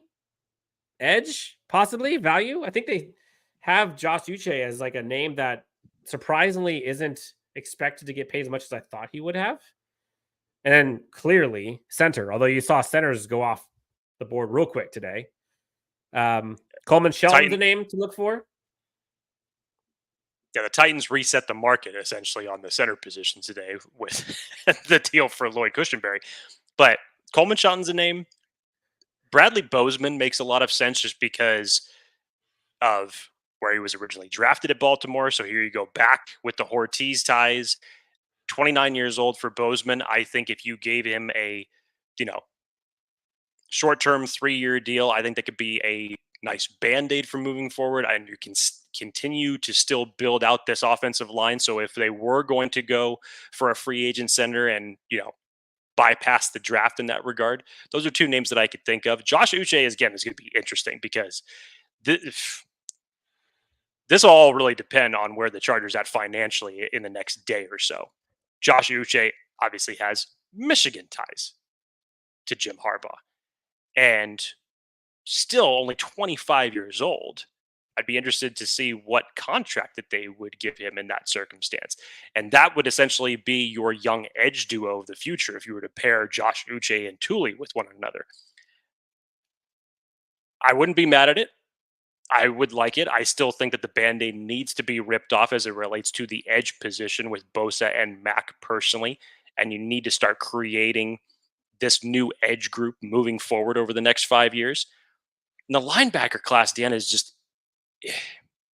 Edge, possibly. Value. I think they have Josh Uche as like a name that surprisingly isn't expected to get paid as much as I thought he would have. And then clearly center, although you saw centers go off the board real quick today. Coleman Shelton's a name to look for. Yeah, the Titans reset the market essentially on the center position today with the deal for Lloyd Cushenberry. But Coleman Shelton's a name. Bradley Bozeman makes a lot of sense just because of where he was originally drafted at Baltimore. So here you go back with the Ortiz ties. 29 years old for Bozeman. I think if you gave him a, short-term 3-year deal, I think that could be a nice Band-Aid for moving forward. And you can continue to still build out this offensive line. So if they were going to go for a free agent center and, bypass the draft in that regard, those are 2 names that I could think of. Josh Uche is going to be interesting because this will all really depend on where the Chargers at financially in the next day or so. Josh Uche obviously has Michigan ties to Jim Harbaugh and still only 25 years old. I'd be interested to see what contract that they would give him in that circumstance. And that would essentially be your young edge duo of the future if you were to pair Josh Uche and Tuli with one another. I wouldn't be mad at it. I would like it. I still think that the Band-Aid needs to be ripped off as it relates to the edge position with Bosa and Mack personally. And you need to start creating this new edge group moving forward over the next 5 years. And the linebacker class, Dan, is just...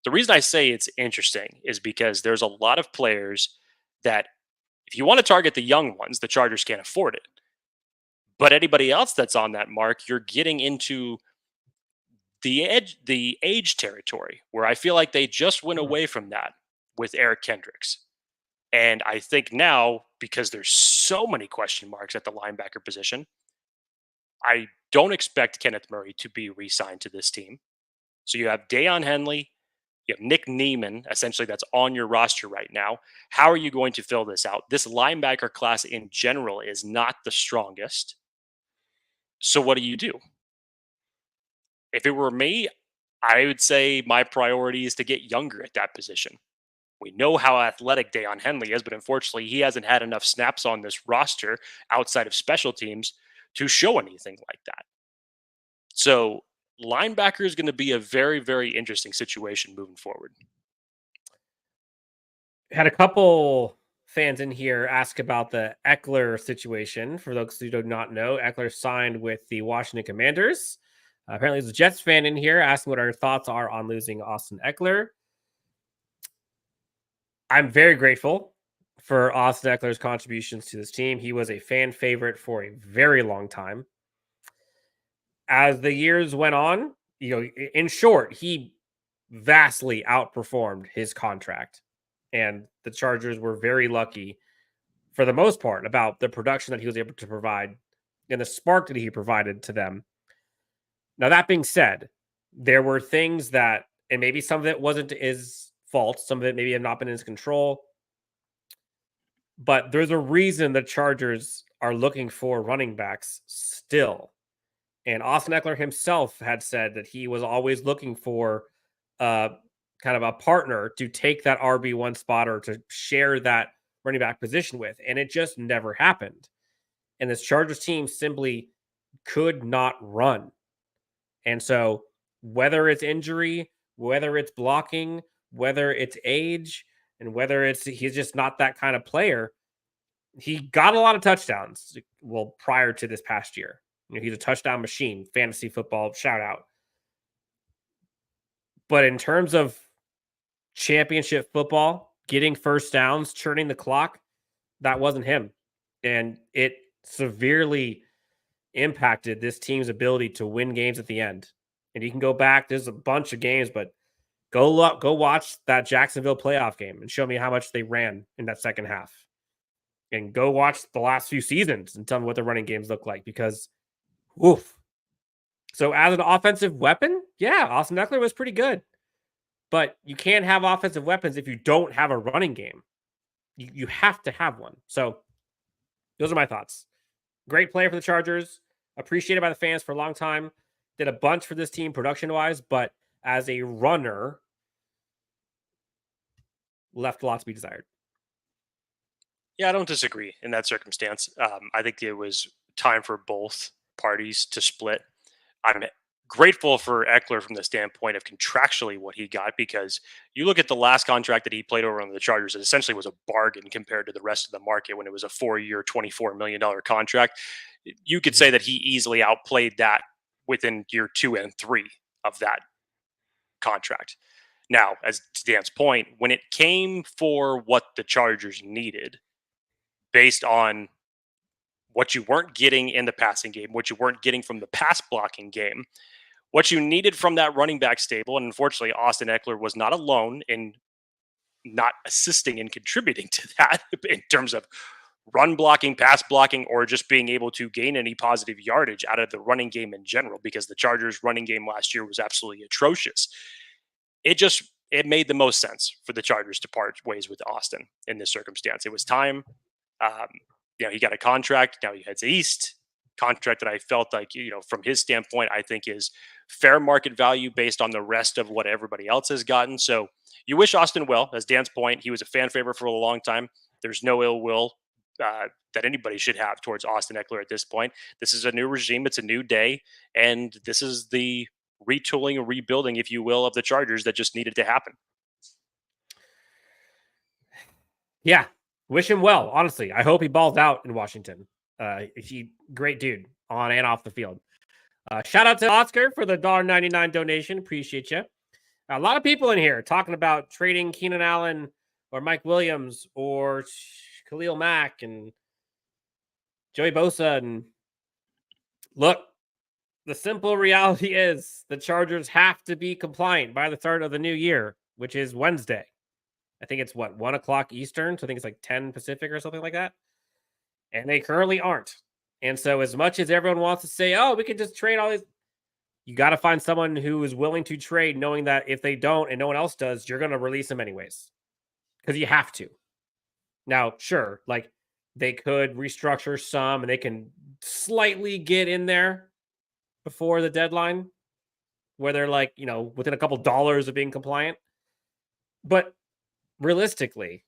The reason I say it's interesting is because there's a lot of players that if you want to target the young ones, the Chargers can't afford it. But anybody else that's on that mark, you're getting into the age territory where I feel like they just went away from that with Eric Kendricks. And I think now, because there's so many question marks at the linebacker position, I don't expect Kenneth Murray to be re-signed to this team. So you have Daiyan Henley, you have Nick Neiman, essentially that's on your roster right now. How are you going to fill this out? This linebacker class in general is not the strongest. So what do? If it were me, I would say my priority is to get younger at that position. We know how athletic Daiyan Henley is, but unfortunately he hasn't had enough snaps on this roster outside of special teams to show anything like that. So linebacker is going to be a very, very interesting situation moving forward. Had a couple fans in here ask about the Ekeler situation. For those who do not know, Ekeler signed with the Washington Commanders. Apparently, there's a Jets fan in here asking what our thoughts are on losing Austin Ekeler. I'm very grateful for Austin Eckler's contributions to this team. He was a fan favorite for a very long time. As the years went on, in short, he vastly outperformed his contract. And the Chargers were very lucky, for the most part, about the production that he was able to provide and the spark that he provided to them. Now, that being said, there were things that, and maybe some of it wasn't his fault, some of it maybe had not been in his control, but there's a reason the Chargers are looking for running backs still. And Austin Ekeler himself had said that he was always looking for kind of a partner to take that RB1 spot or to share that running back position with. And it just never happened. And this Chargers team simply could not run. And so whether it's injury, whether it's blocking, whether it's age, and whether it's he's just not that kind of player, he got a lot of touchdowns. Well, prior to this past year, he's a touchdown machine, fantasy football, shout out. But in terms of championship football, getting first downs, churning the clock, that wasn't him. And it severely impacted this team's ability to win games at the end. And you can go back, there's a bunch of games, but go watch that Jacksonville playoff game and show me how much they ran in that second half. And go watch the last few seasons and tell me what the running games look like, because oof. So as an offensive weapon, yeah, Austin Ekeler was pretty good. But you can't have offensive weapons if you don't have a running game. You have to have one. So those are my thoughts. Great player for the Chargers. Appreciated by the fans for a long time. Did a bunch for this team production-wise, but as a runner, left a lot to be desired. Yeah, I don't disagree in that circumstance. I think it was time for both parties to split. I'm grateful for Ekeler from the standpoint of contractually what he got, because you look at the last contract that he played over on the Chargers, it essentially was a bargain compared to the rest of the market when it was a 4-year, $24 million contract. You could say that he easily outplayed that within year 2 and 3 of that contract. Now, as to Dan's point, when it came for what the Chargers needed, based on what you weren't getting in the passing game, what you weren't getting from the pass blocking game, what you needed from that running back stable, and unfortunately, Austin Ekeler was not alone in not assisting and contributing to that in terms of run blocking, pass blocking, or just being able to gain any positive yardage out of the running game in general, because the Chargers' running game last year was absolutely atrocious. It made the most sense for the Chargers to part ways with Austin in this circumstance. It was time. He got a contract. Now he heads east. Contract that I felt like, from his standpoint, I think is fair market value based on the rest of what everybody else has gotten. So you wish Austin well. As Dan's point, he was a fan favorite for a long time. There's no ill will that anybody should have towards Austin Ekeler at this point. This is a new regime. It's a new day. And this is the retooling and rebuilding, if you will, of the Chargers that just needed to happen. Yeah. Wish him well, honestly. I hope he balls out in Washington. Great dude on and off the field. Shout out to Oscar for the $1.99 donation. Appreciate you. A lot of people in here talking about trading Keenan Allen or Mike Williams or Khalil Mack and Joey Bosa. And look, the simple reality is the Chargers have to be compliant by the start of the new year, which is Wednesday. I think it's 1 o'clock Eastern. So I think it's like 10 Pacific or something like that. And they currently aren't. And so as much as everyone wants to say, oh, we can just trade all these, you got to find someone who is willing to trade, knowing that if they don't and no one else does, you're going to release them anyways. Because you have to. Now, sure, like they could restructure some and they can slightly get in there before the deadline where they're like, within a couple dollars of being compliant. But realistically,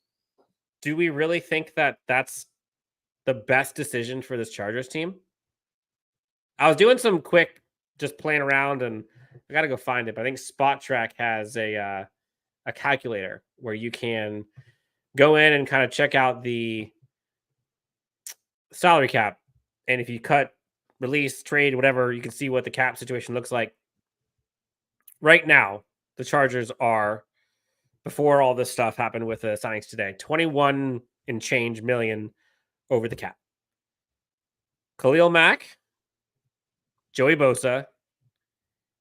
do we really think that that's the best decision for this Chargers team? I was doing some quick just playing around, and I got to go find it. But I think Spot Track has a calculator where you can go in and kind of check out the salary cap. And if you cut, release, trade, whatever, you can see what the cap situation looks like. Right now, the Chargers are, before all this stuff happened with the signings today, 21 and change million over the cap. Khalil Mack, Joey Bosa,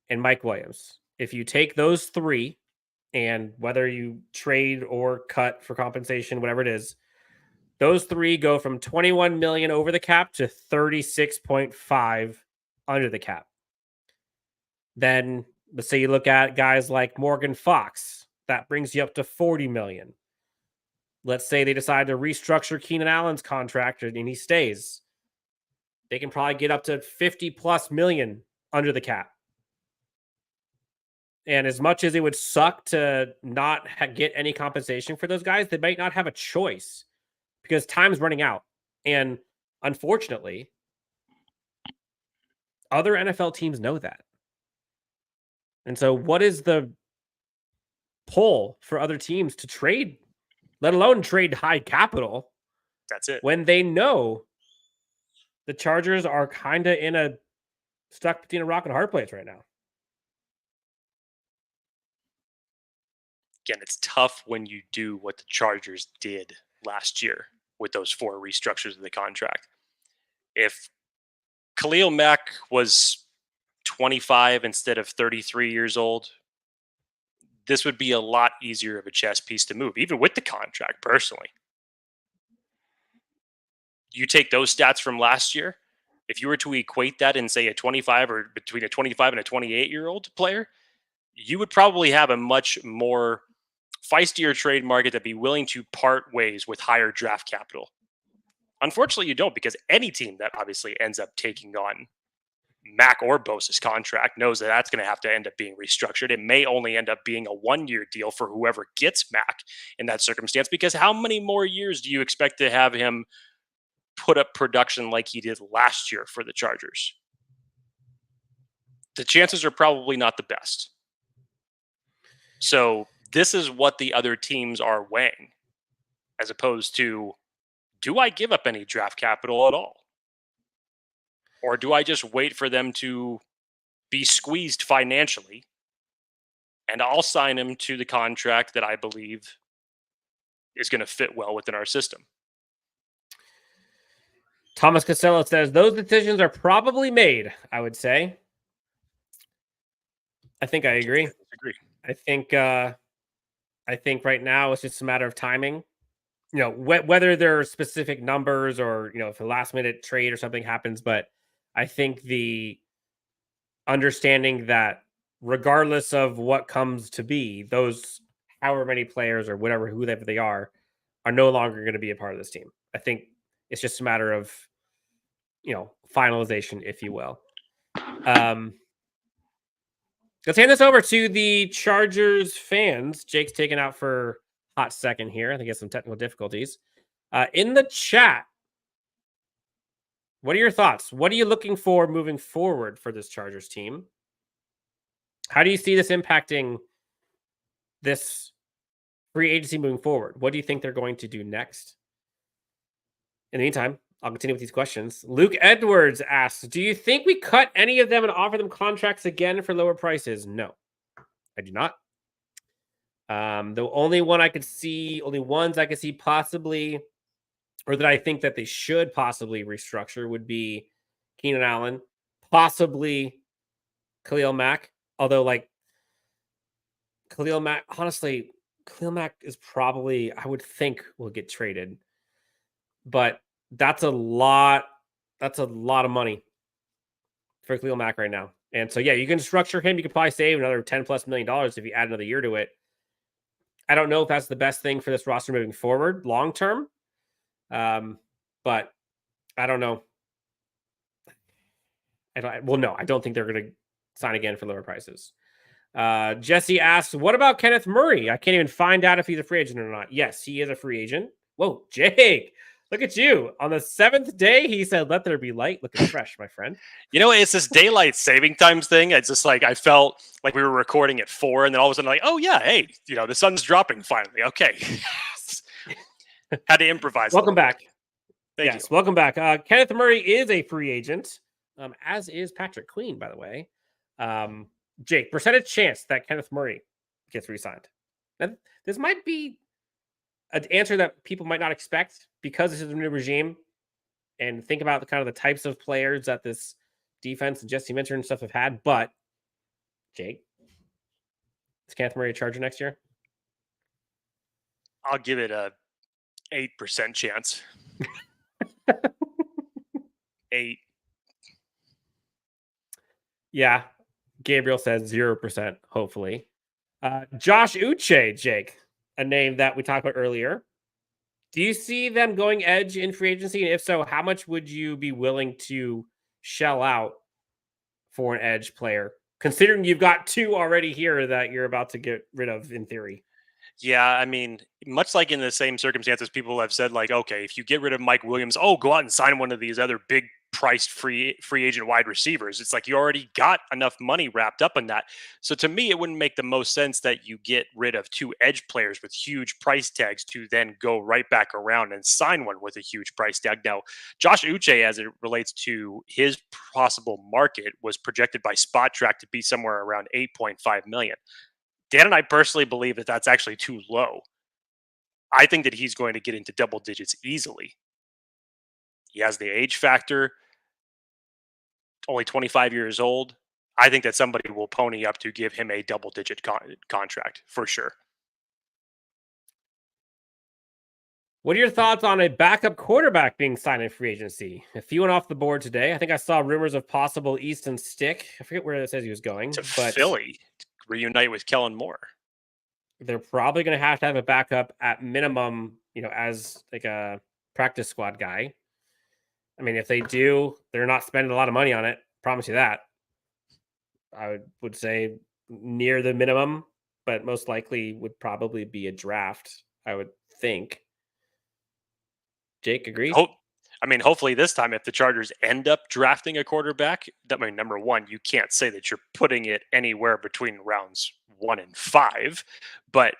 and Mike Williams. If you take those three, and whether you trade or cut for compensation, whatever it is, those three go from 21 million over the cap to 36.5 under the cap. Then let's say you look at guys like Morgan Fox, that brings you up to 40 million. Let's say they decide to restructure Keenan Allen's contract and he stays. They can probably get up to 50 plus million under the cap. And as much as it would suck to not get any compensation for those guys, they might not have a choice because time's running out. And unfortunately, other NFL teams know that. And so what is the pull for other teams to trade, let alone trade high capital? That's it. When they know the Chargers are kind of in a stuck between a rock and a hard place right now. Again, it's tough when you do what the Chargers did last year with those 4 restructures of the contract. If Khalil Mack was 25 instead of 33 years old, this would be a lot easier of a chess piece to move, even with the contract, personally. You take those stats from last year, if you were to equate that in, say, a 25 or between a 25 and a 28-year-old player, you would probably have a much more feistier trade market that'd be willing to part ways with higher draft capital. Unfortunately, you don't, because any team that obviously ends up taking on Mack or Bosa's contract knows that that's going to have to end up being restructured. It may only end up being a 1-year deal for whoever gets Mack in that circumstance, because how many more years do you expect to have him put up production like he did last year for the Chargers? The chances are probably not the best. So this is what the other teams are weighing, as opposed to, do I give up any draft capital at all? Or do I just wait for them to be squeezed financially and I'll sign him to the contract that I believe is going to fit well within our system? Thomas Casello says those decisions are probably made, I would say. I think I agree. I think right now it's just a matter of timing. You know, whether there are specific numbers or, you know, if a last minute trade or something happens, but I think the understanding that regardless of what comes to be, those however many players or whatever, whoever they are no longer going to be a part of this team. I think it's just a matter of, you know, finalization, if you will. Let's hand this over to the Chargers fans. Jake's taken out for a hot second here. I think he has some technical difficulties. In the chat, what are your thoughts? What are you looking for moving forward for this Chargers team? How do you see this impacting this free agency moving forward? What do you think they're going to do next? In the meantime, I'll continue with these questions. Luke Edwards asks, do you think we cut any of them and offer them contracts again for lower prices? No, I do not. The only ones I could see possibly, or that I think that they should possibly restructure, would be Keenan Allen, possibly Khalil Mack. Although, like, Khalil Mack, honestly, Khalil Mack is probably, I would think, will get traded. But that's a lot of money for Khalil Mack right now. And so, yeah, you can structure him. You could probably save another $10+ million if you add another year to it. I don't know if that's the best thing for this roster moving forward long term. But I don't know. I don't think they're going to sign again for lower prices. Jesse asks, what about Kenneth Murray? I can't even find out if he's a free agent or not. Yes, he is a free agent. Whoa, Jake. Look at you. On the 7th day, he said, "Let there be light." Looking fresh, my friend. You know, it's this daylight saving times thing. It's just like I felt like we were recording at 4, and then all of a sudden, like, oh yeah, hey, the sun's dropping finally. Okay, had to improvise. Welcome back. Thank you. Welcome back. Kenneth Murray is a free agent, as is Patrick Queen, by the way. Jake, percentage chance that Kenneth Murray gets re-signed. Now, this might be an answer that people might not expect because this is a new regime, and think about the types of players that this defense and Jesse Minter and stuff have had. But Jake, is Kenneth Murray a Charger next year? I'll give it a 8% chance. 8. Yeah. Gabriel says 0%, hopefully. Josh Uche, Jake, a name that we talked about earlier. Do you see them going edge in free agency? And if so, how much would you be willing to shell out for an edge player, considering you've got 2 already here that you're about to get rid of in theory? Yeah, I mean, much like in the same circumstances, people have said, like, okay, if you get rid of Mike Williams, go out and sign one of these other big priced free agent wide receivers. It's like you already got enough money wrapped up in that. So to me, it wouldn't make the most sense that you get rid of 2 edge players with huge price tags to then go right back around and sign one with a huge price tag. Now, Josh Uche, as it relates to his possible market, was projected by Spot Track to be somewhere around $8.5 million. Dan and I personally believe that that's actually too low. I think that he's going to get into double digits easily. He has the age factor, only 25 years old. I think that somebody will pony up to give him a double-digit contract for sure. What are your thoughts on a backup quarterback being signed in free agency? A few went off the board today. I think I saw rumors of possible Easton Stick. I forget where it says he was going. To but Philly, to reunite with Kellen Moore. They're probably going to have a backup at minimum, as like a practice squad guy. I mean, if they do, they're not spending a lot of money on it. Promise you that. I would say near the minimum, but most likely would probably be a draft, I would think. Jake, agree? Hopefully this time, if the Chargers end up drafting a quarterback, number one, you can't say that you're putting it anywhere between rounds 1 and 5. But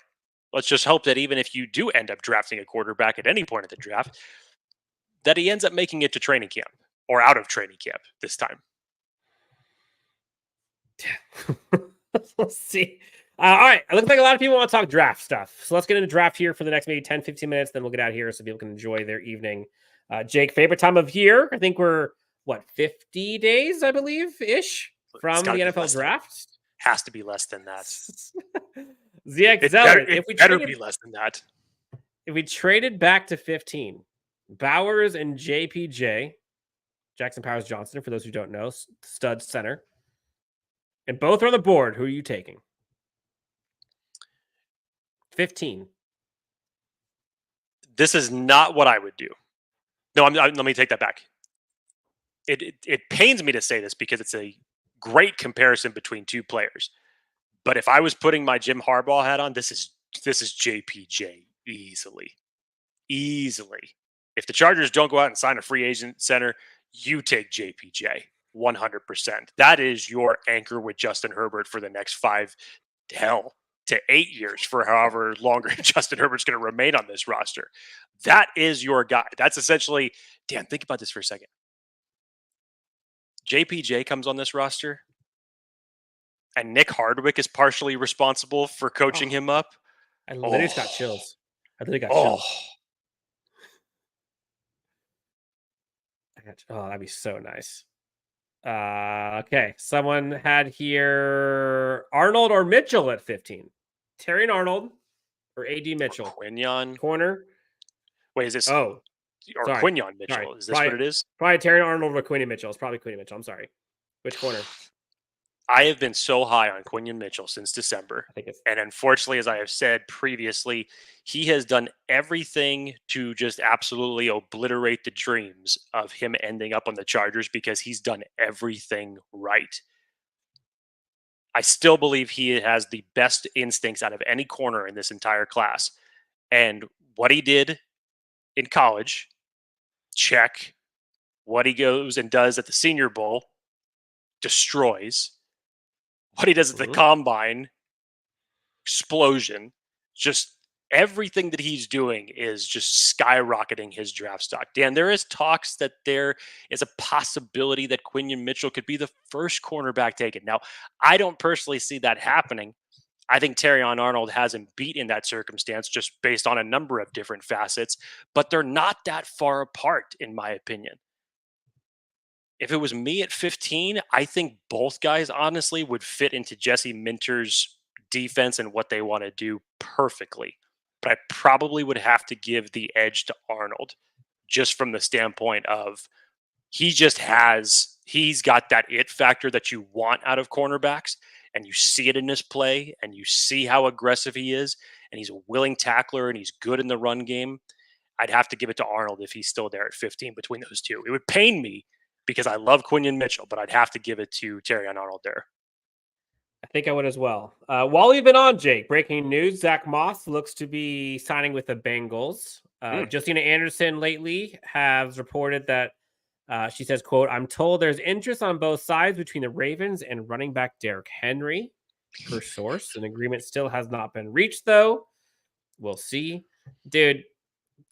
let's just hope that even if you do end up drafting a quarterback at any point of the draft, that he ends up making it to training camp or out of training camp this time. Let's see. All right. It looks like a lot of people want to talk draft stuff. So let's get into draft here for the next maybe 10, 15 minutes. Then we'll get out of here so people can enjoy their evening. Jake, favorite time of year? I think we're, 50 days, I believe, ish from the NFL draft? Has to be less than that. ZX Zeller. It better be less than that. If we traded back to 15, Bowers and JPJ, Jackson Powers Johnston, for those who don't know, stud center, and both are on the board, who are you taking? 15. This is not what I would do. No, let me take that back. It pains me to say this because it's a great comparison between 2 players. But if I was putting my Jim Harbaugh hat on, this is JPJ easily. If the Chargers don't go out and sign a free agent center, you take JPJ 100%. That is your anchor with Justin Herbert for the next 5 to 8 years, for however longer Justin Herbert's going to remain on this roster. That is your guy. That's essentially, Dan, think about this for a second. JPJ comes on this roster, and Nick Hardwick is partially responsible for coaching him up. I literally got chills. Chills. That'd be so nice. Okay. Someone had here Arnold or Mitchell at 15. Terry and Arnold or AD Mitchell? Quinyon. Corner. Wait, is this? Oh. Or sorry. Quinyon Mitchell. Sorry. Is this what it is? Probably Terry and Arnold or Quinyon Mitchell. It's probably Quinyon Mitchell. I'm sorry. Which corner? I have been so high on Quinyon Mitchell since December. And unfortunately, as I have said previously, he has done everything to just absolutely obliterate the dreams of him ending up on the Chargers because he's done everything right. I still believe he has the best instincts out of any corner in this entire class. And what he did in college check. What he goes and does at the Senior Bowl, destroys. What he does at the Combine, explosion. Just everything that he's doing is just skyrocketing his draft stock. Dan, there is talks that there is a possibility that Quentin Mitchell could be the first cornerback taken. Now, I don't personally see that happening. I think Terrion Arnold has him beat in that circumstance just based on a number of different facets, but they're not that far apart, in my opinion. If it was me at 15, I think both guys honestly would fit into Jesse Minter's defense and what they want to do perfectly. But I probably would have to give the edge to Arnold just from the standpoint of he's got that it factor that you want out of cornerbacks, and you see it in his play, and you see how aggressive he is, and he's a willing tackler, and he's good in the run game. I'd have to give it to Arnold if he's still there at 15 between those two. It would pain me because I love Quentin Mitchell, but I'd have to give it to Terrion Arnold there. I think I would as well. While we've been on, Jake, breaking news, Zach Moss looks to be signing with the Bengals. Justina Anderson lately has reported that she says, quote, "I'm told there's interest on both sides between the Ravens and running back Derrick Henry." Per source, an agreement still has not been reached, though. We'll see. Dude,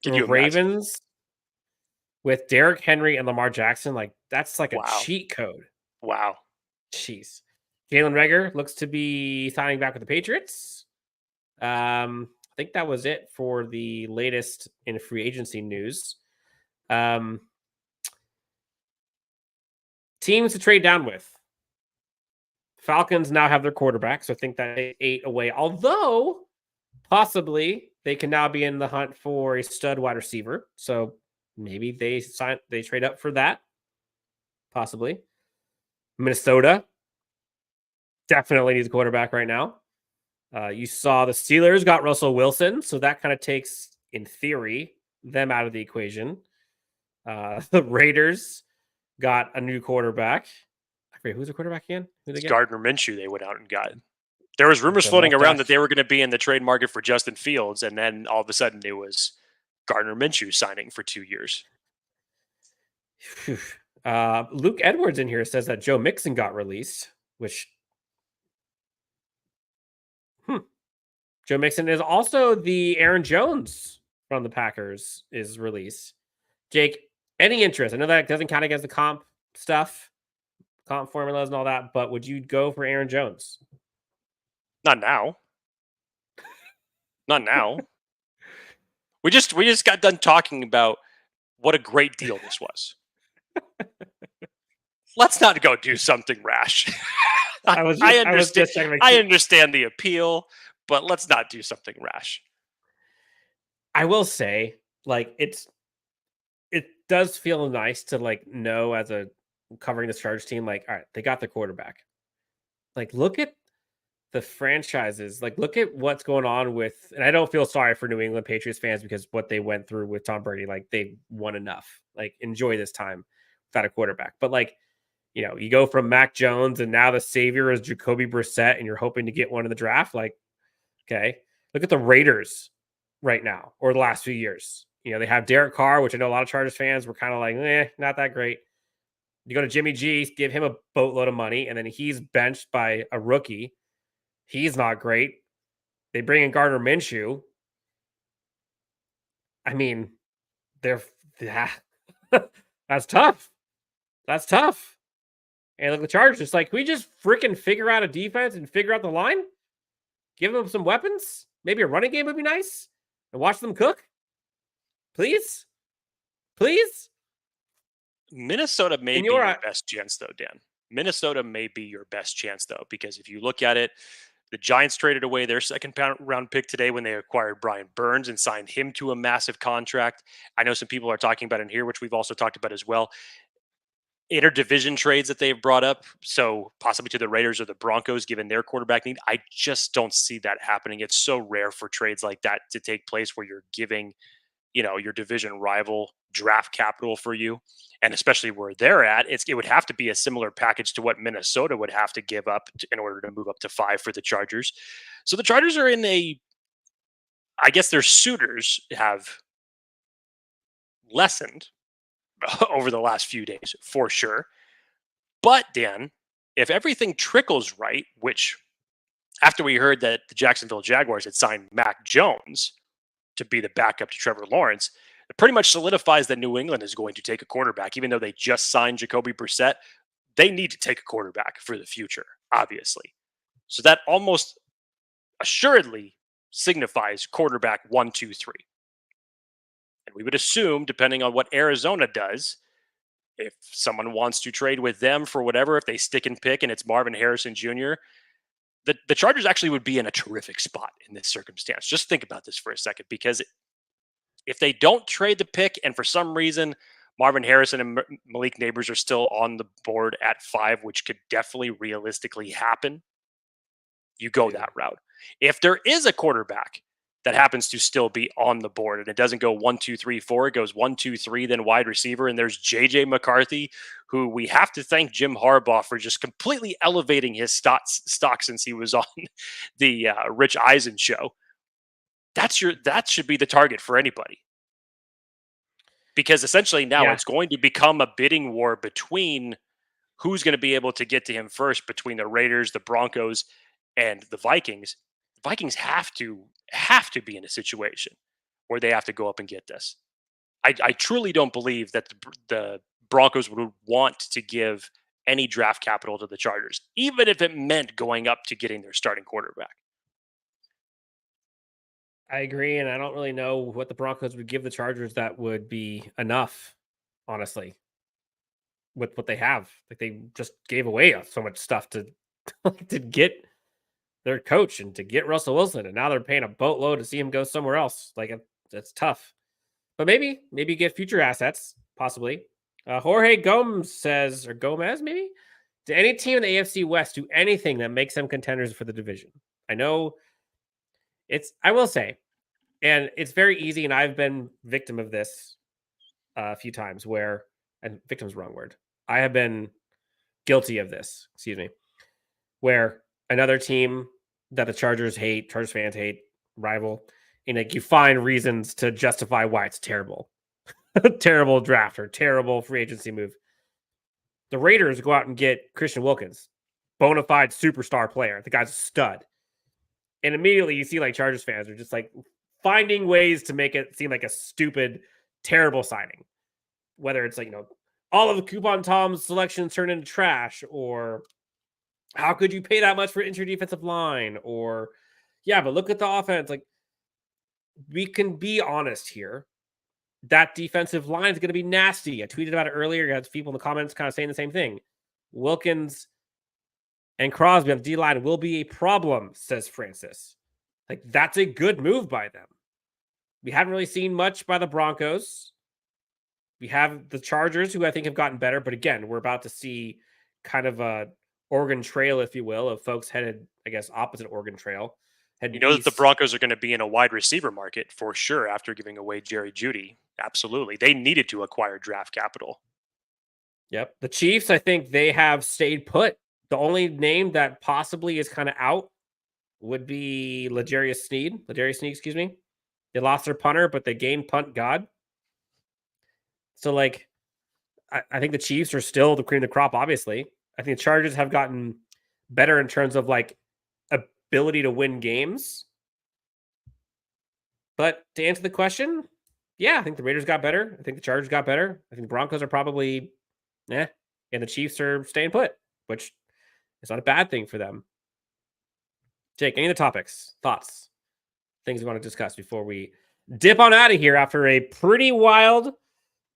the Ravens with Derrick Henry and Lamar Jackson, like that's like a cheat code. Wow. Jeez. Jalen Reagor looks to be signing back with the Patriots. I think that was it for the latest in free agency news. Teams to trade down with. Falcons now have their quarterback, so I think that they ate away. Although, possibly, they can now be in the hunt for a stud wide receiver. So maybe they trade up for that. Possibly. Minnesota definitely needs a quarterback right now. You saw the Steelers got Russell Wilson, so that kind of takes, in theory, them out of the equation. The Raiders got a new quarterback. I forget who's the quarterback again? It's Gardner Minshew they went out and got. There was rumors floating around that they were going to be in the trade market for Justin Fields, and then all of a sudden it was Gardner Minshew signing for 2 years. Luke Edwards in here says that Joe Mixon got released, which Joe Mixon is also the Aaron Jones from the Packers is released. Jake, any interest? I know that doesn't count against the comp stuff, comp formulas and all that, but would you go for Aaron Jones? Not now. Not now. We just got done talking about what a great deal this was. Let's not go do something rash. I understand the appeal, but let's not do something rash. I will say, like, it does feel nice to like know as a covering this Chargers team, like, all right, they got the quarterback. Like, look at the franchises, like look at what's going on with, and I don't feel sorry for New England Patriots fans because what they went through with Tom Brady, like they won enough, like enjoy this time without a quarterback. But like, you know, you go from Mac Jones and now the savior is Jacoby Brissett and you're hoping to get one in the draft. Like, okay, look at the Raiders right now or the last few years. You know, they have Derek Carr, which I know a lot of Chargers fans were kind of like, not that great. You go to Jimmy G, give him a boatload of money, and then he's benched by a rookie. He's not great. They bring in Gardner Minshew. I mean, that's tough. That's tough. And look, the Chargers, it's like, can we just freaking figure out a defense and figure out the line? Give them some weapons. Maybe a running game would be nice. And watch them cook. Please? Please? Minnesota may be your best chance, though, Dan. Minnesota may be your best chance, though, because if you look at it, the Giants traded away their second round pick today when they acquired Brian Burns and signed him to a massive contract. I know some people are talking about in here, which we've also talked about as well. Interdivision trades that they've brought up, so possibly to the Raiders or the Broncos, given their quarterback need. I just don't see that happening. It's so rare for trades like that to take place where you're giving, you know, your division rival draft capital for you. And especially where they're at, it would have to be a similar package to what Minnesota would have to give up in order to move up to 5 for the Chargers. So the Chargers are in I guess their suitors have lessened, over the last few days, for sure. But, Dan, if everything trickles right, which after we heard that the Jacksonville Jaguars had signed Mac Jones to be the backup to Trevor Lawrence, it pretty much solidifies that New England is going to take a quarterback. Even though they just signed Jacoby Brissett, they need to take a quarterback for the future, obviously. So that almost assuredly signifies quarterback 1, 2, 3. And we would assume, depending on what Arizona does, if someone wants to trade with them for whatever, if they stick and pick and it's Marvin Harrison Jr., the Chargers actually would be in a terrific spot in this circumstance. Just think about this for a second, because if they don't trade the pick and for some reason Marvin Harrison and Malik Neighbors are still on the board at 5, which could definitely realistically happen, you go that route. If there is a quarterback that happens to still be on the board and it doesn't go 1, 2, 3, 4, it goes 1, 2, 3, then wide receiver, and there's JJ McCarthy, who we have to thank Jim Harbaugh for just completely elevating his stock since he was on the Rich Eisen show. That should be the target for anybody, because essentially now it's going to become a bidding war between who's going to be able to get to him first, between the Raiders, the Broncos, and the Vikings. The Vikings have to be in a situation where they have to go up and get this. I truly don't believe that the Broncos would want to give any draft capital to the Chargers, even if it meant going up to getting their starting quarterback. I agree, and I don't really know what the Broncos would give the Chargers that would be enough, honestly, with what they have. Like, they just gave away so much stuff to get their coach and to get Russell Wilson, and now they're paying a boatload to see him go somewhere else. Like, it's tough. But maybe get future assets, possibly. Jorge Gomez says, or Gomez maybe? Did any team in the AFC West do anything that makes them contenders for the division? I know I will say, and it's very easy, and I've been victim of this a few times and victim's the wrong word. I have been guilty of this, where another team that the Chargers fans hate, rival, and like you find reasons to justify why it's terrible. Terrible draft or terrible free agency move. The Raiders go out and get Christian Wilkins, bona fide superstar player. The guy's a stud. And immediately you see like Chargers fans are just like finding ways to make it seem like a stupid, terrible signing. Whether it's like, all of the Coupon Tom's selections turned into trash, or how could you pay that much for interior defensive line? Or, but look at the offense. Like, we can be honest here. That defensive line is going to be nasty. I tweeted about it earlier. You had people in the comments kind of saying the same thing. Wilkins and Crosby on the D-line will be a problem, says Francis. Like, that's a good move by them. We haven't really seen much by the Broncos. We have the Chargers, who I think have gotten better. But again, we're about to see kind of a Oregon Trail, if you will, of folks headed, I guess, opposite Oregon Trail. You know that the Broncos are going to be in a wide receiver market for sure after giving away Jerry Jeudy. Absolutely. They needed to acquire draft capital. Yep. The Chiefs, I think they have stayed put. The only name that possibly is kind of out would be L'Jarius Sneed, excuse me. They lost their punter, but they gained punt God. So, like, I think the Chiefs are still the cream of the crop, obviously. I think the Chargers have gotten better in terms of, like, ability to win games. But to answer the question, I think the Raiders got better. I think the Chargers got better. I think the Broncos are probably and the Chiefs are staying put, which is not a bad thing for them. Jake, any of the topics, thoughts, things we want to discuss before we dip on out of here after a pretty wild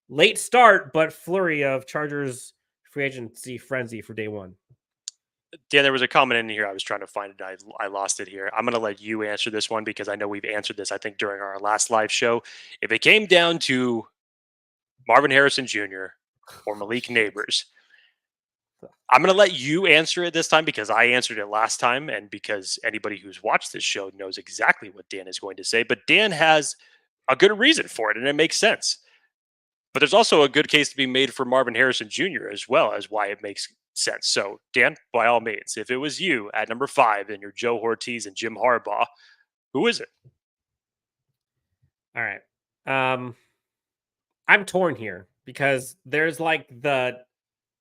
late start, but flurry of Chargers free agency frenzy for day one? Dan, there was a comment in here. I was trying to find it. I lost it here. I'm going to let you answer this one because I know we've answered this, I think, during our last live show. If it came down to Marvin Harrison Jr. or Malik Neighbors, I'm going to let you answer it this time because I answered it last time and because anybody who's watched this show knows exactly what Dan is going to say. But Dan has a good reason for it, and it makes sense. But there's also a good case to be made for Marvin Harrison Jr. as well as why it makes sense. So, Dan, by all means, if it was you at number 5 and you're Joe Ortiz and Jim Harbaugh, who is it? All right. I'm torn here because there's like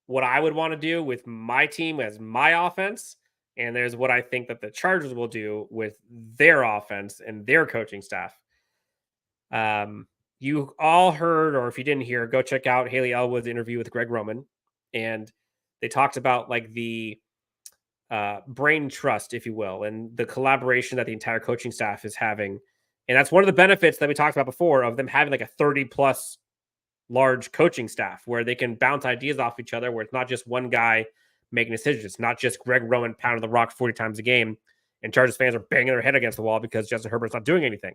what I would want to do with my team as my offense, and there's what I think that the Chargers will do with their offense and their coaching staff. You all heard, or if you didn't hear, go check out Haley Elwood's interview with Greg Roman, and they talked about like the brain trust, if you will, and the collaboration that the entire coaching staff is having. And that's one of the benefits that we talked about before of them having like a 30 plus large coaching staff where they can bounce ideas off each other, where it's not just one guy making decisions. It's not just Greg Roman pounding the rock 40 times a game and Chargers fans are banging their head against the wall because Justin Herbert's not doing anything.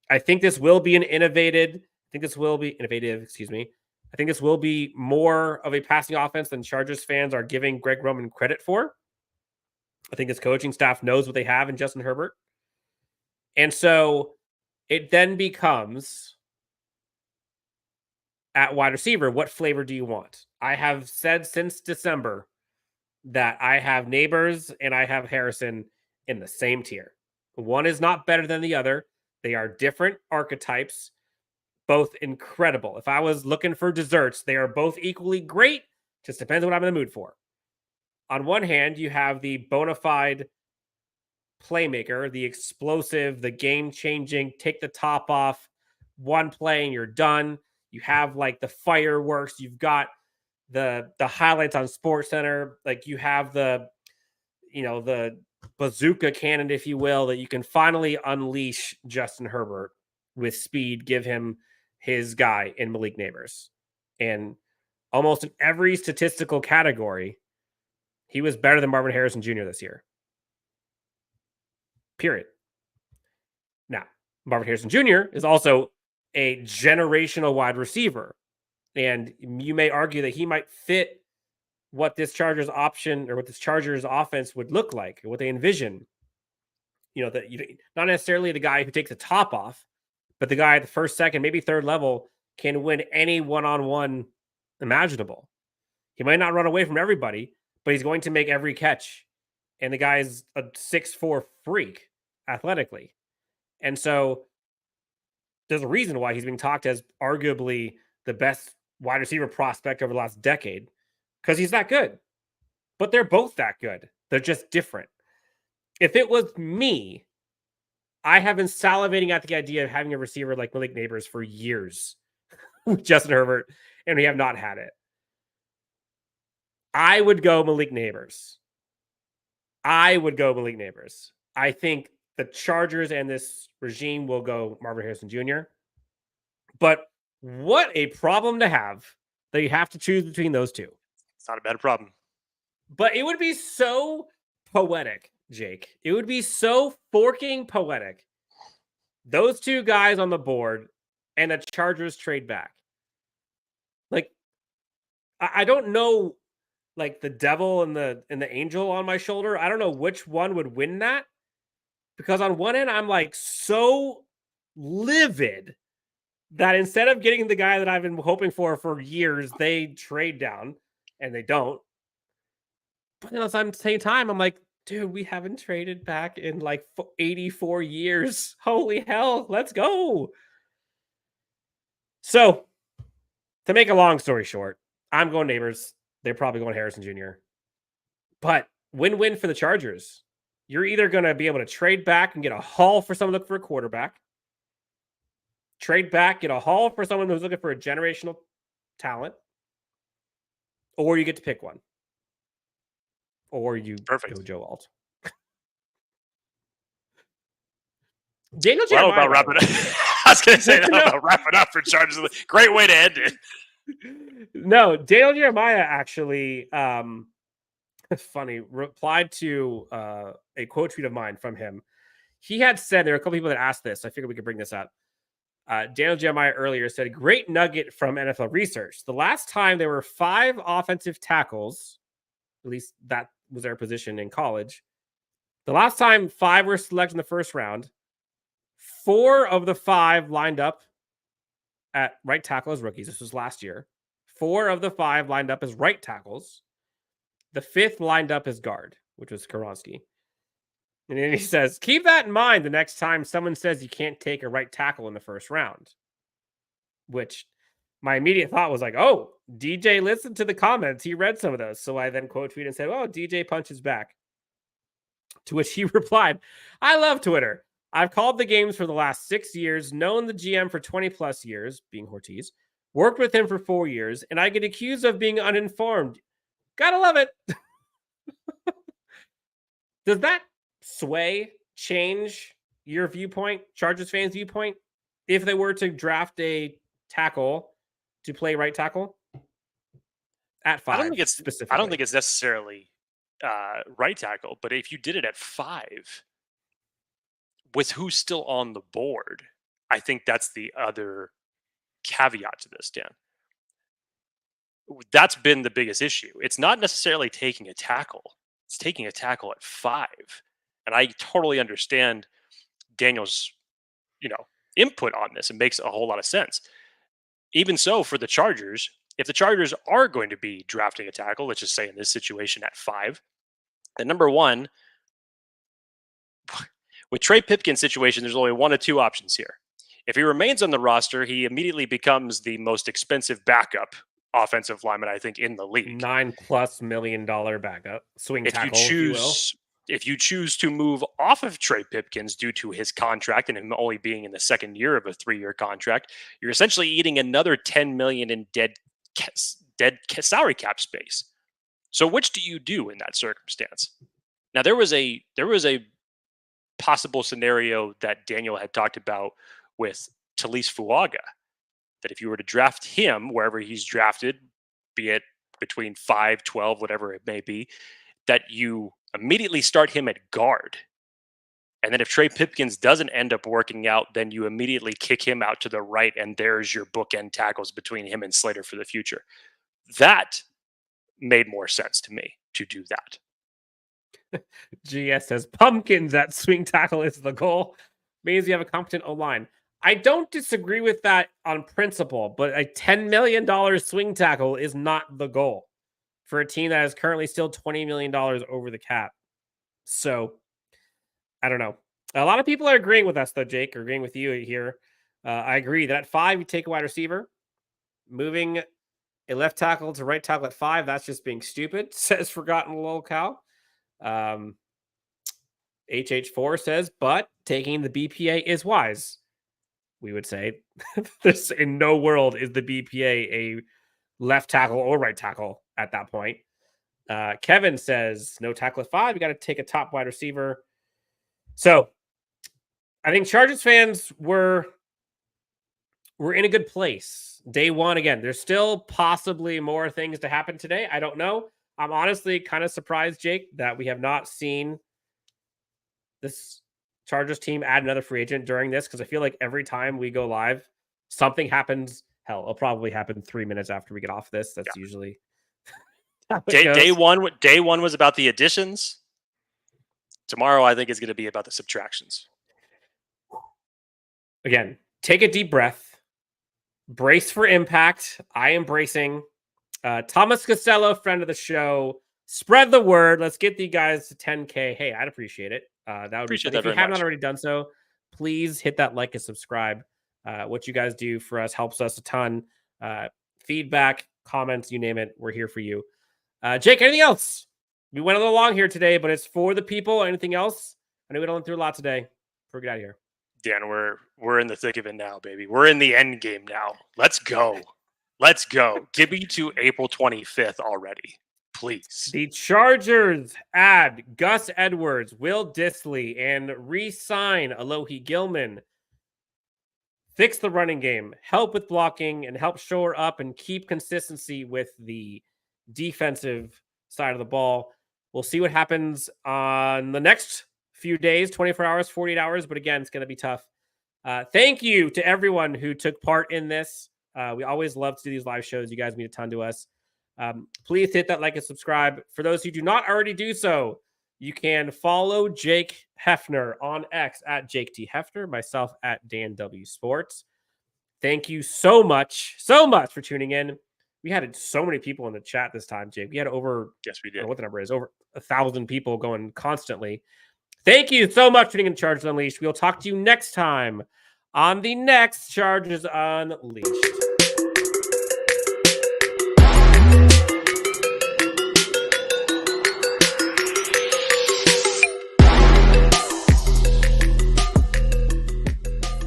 I think this will be innovative, excuse me. I think this will be more of a passing offense than Chargers fans are giving Greg Roman credit for. I think his coaching staff knows what they have in Justin Herbert. And so it then becomes, at wide receiver, what flavor do you want? I have said since December that I have Neighbors and I have Harrison in the same tier. One is not better than the other. They are different archetypes, both incredible. If I was looking for desserts, they are both equally great. Just depends on what I'm in the mood for. On one hand, you have the bona fide playmaker, the explosive, the game-changing, take the top off, one play and you're done. You have like the fireworks. You've got the highlights on SportsCenter. Like you have the bazooka cannon, if you will, that you can finally unleash Justin Herbert with speed, give him his guy in Malik Neighbors. And almost in every statistical category, he was better than Marvin Harrison Jr. this year. Period. Now, Marvin Harrison Jr. is also a generational wide receiver. And you may argue that he might fit what this Chargers option or what this Chargers offense would look like, or what they envision. That not necessarily the guy who takes the top off, but the guy at the first, second, maybe third level can win any one-on-one imaginable. He might not run away from everybody, but he's going to make every catch. And the guy's a 6'4" freak athletically. And so there's a reason why he's being talked as arguably the best wide receiver prospect over the last decade, because he's that good. But they're both that good. They're just different. If it was me, I have been salivating at the idea of having a receiver like Malik Neighbors for years with Justin Herbert, and we have not had it. I would go Malik Neighbors. I think the Chargers and this regime will go Marvin Harrison Jr. But what a problem to have that you have to choose between those two. It's not a bad problem. But it would be so poetic, Jake. It would be so forking poetic. Those two guys on the board and the Chargers trade back. Like, I don't know, like the devil and the angel on my shoulder. I don't know which one would win that. Because on one end, I'm like so livid that instead of getting the guy that I've been hoping for years, they trade down, and they don't. But then at the same time, I'm like, dude, we haven't traded back in like 84 years. Holy hell, let's go. So, to make a long story short, I'm going Neighbors. They're probably going Harrison Jr. But win-win for the Chargers. You're either going to be able to trade back and get a haul for someone looking for a quarterback, trade back, get a haul for someone who's looking for a generational talent, or you get to pick one. Or you go Joe Alt. Daniel Jeremiah. Well, about wrapping up. I was going to say that about wrapping up for Chargers. Great way to end it. No, Daniel Jeremiah actually, funny, replied to a quote tweet of mine from him. He had said, there are a couple people that asked this. I figured we could bring this up. Daniel Jeremiah earlier said, great nugget from NFL research. The last time there were 5 offensive tackles, at least that was their position in college. The last time 5 were selected in the first round, 4 of the 5 lined up at right tackle as rookies. This was last year. 4 of the 5 lined up as right tackles. The 5th lined up as guard, which was Karonsky. And then he says, keep that in mind the next time someone says you can't take a right tackle in the first round. Which my immediate thought was like, oh, DJ listened to the comments. He read some of those. So I then quote tweeted and said, oh, DJ punches back. To which he replied, I love Twitter. I've called the games for the last 6 years, known the GM for 20 plus years, being Ortiz, worked with him for 4 years, and I get accused of being uninformed. Gotta love it. Does that sway change your viewpoint, Chargers fans' viewpoint, if they were to draft a tackle to play right tackle at 5? I don't think it's specifically. I don't think it's necessarily right tackle, but if you did it at 5, with who's still on the board, I think that's the other caveat to this, Dan. That's been the biggest issue. It's not necessarily taking a tackle. It's taking a tackle at 5. And I totally understand Daniel's, input on this. It makes a whole lot of sense. Even so, for the Chargers, if the Chargers are going to be drafting a tackle, let's just say in this situation at 5, then number one, with Trey Pipkin's situation, there's only one of two options here. If he remains on the roster, he immediately becomes the most expensive backup offensive lineman, I think, in the league. $9+ million backup swing tackle. If you choose to move off of Trey Pipkins due to his contract and him only being in the second year of a 3-year contract, you're essentially eating another $10 million in dead salary cap space. So which do you do in that circumstance? Now there was a possible scenario that Daniel had talked about with Talise Fuaga, that if you were to draft him wherever he's drafted, be it between 5, 12, whatever it may be, that you immediately start him at guard. And then if Trey Pipkins doesn't end up working out, then you immediately kick him out to the right, and there's your bookend tackles between him and Slater for the future. That made more sense to me to do that. GS says pumpkins at swing tackle is the goal. Means you have a competent O-line. I don't disagree with that on principle, but a $10 million swing tackle is not the goal for a team that is currently still $20 million over the cap. So I don't know. A lot of people are agreeing with us, though, Jake, or agreeing with you here. I agree that at 5, you take a wide receiver. Moving a left tackle to right tackle at 5, that's just being stupid, says Forgotten Lolcow. HH4 says, but taking the BPA is wise. We would say this in no world is the BPA a left tackle or right tackle at that point. Kevin says, no tackle at 5. You got to take a top wide receiver. So I think Chargers fans were in a good place. Day one, again, there's still possibly more things to happen today. I don't know. I'm honestly kind of surprised, Jake, that we have not seen this Chargers team add another free agent during this, because I feel like every time we go live, something happens. Hell, it'll probably happen 3 minutes after we get off this. That's usually day one was about the additions. Tomorrow, I think, is going to be about the subtractions. Again, take a deep breath. Brace for impact. I am bracing. Thomas Costello, friend of the show. Spread the word. Let's get the guys to 10K. Hey, I'd appreciate it. That would appreciate be that. If you have not already done so, please hit that like and subscribe. What you guys do for us helps us a ton. Feedback, comments, you name it. We're here for you. Jake, anything else? We went a little long here today, but it's for the people. Anything else? I know we went through a lot today. Before we get out of here. Dan, we're in the thick of it now, baby. We're in the end game now. Let's go. Let's go. Give me to April 25th already, please. The Chargers add Gus Edwards, Will Dissly, and re-sign Alohi Gilman. Fix the running game, help with blocking, and help shore up and keep consistency with the defensive side of the ball. We'll see what happens on the next few days, 24 hours, 48 hours. But again, it's going to be tough. Thank you to everyone who took part in this. We always love to do these live shows. You guys mean a ton to us. Please hit that like and subscribe. For those who do not already do so, you can follow Jake Hefner on X at Jake T. Hefner, myself at Dan W. Sports. Thank you so much for tuning in. We had so many people in the chat this time, Jake. We had over, yes, we did. I don't know what the number is, over 1,000 people going constantly. Thank you so much for tuning in Chargers Unleashed. We'll talk to you next time on the next Chargers Unleashed.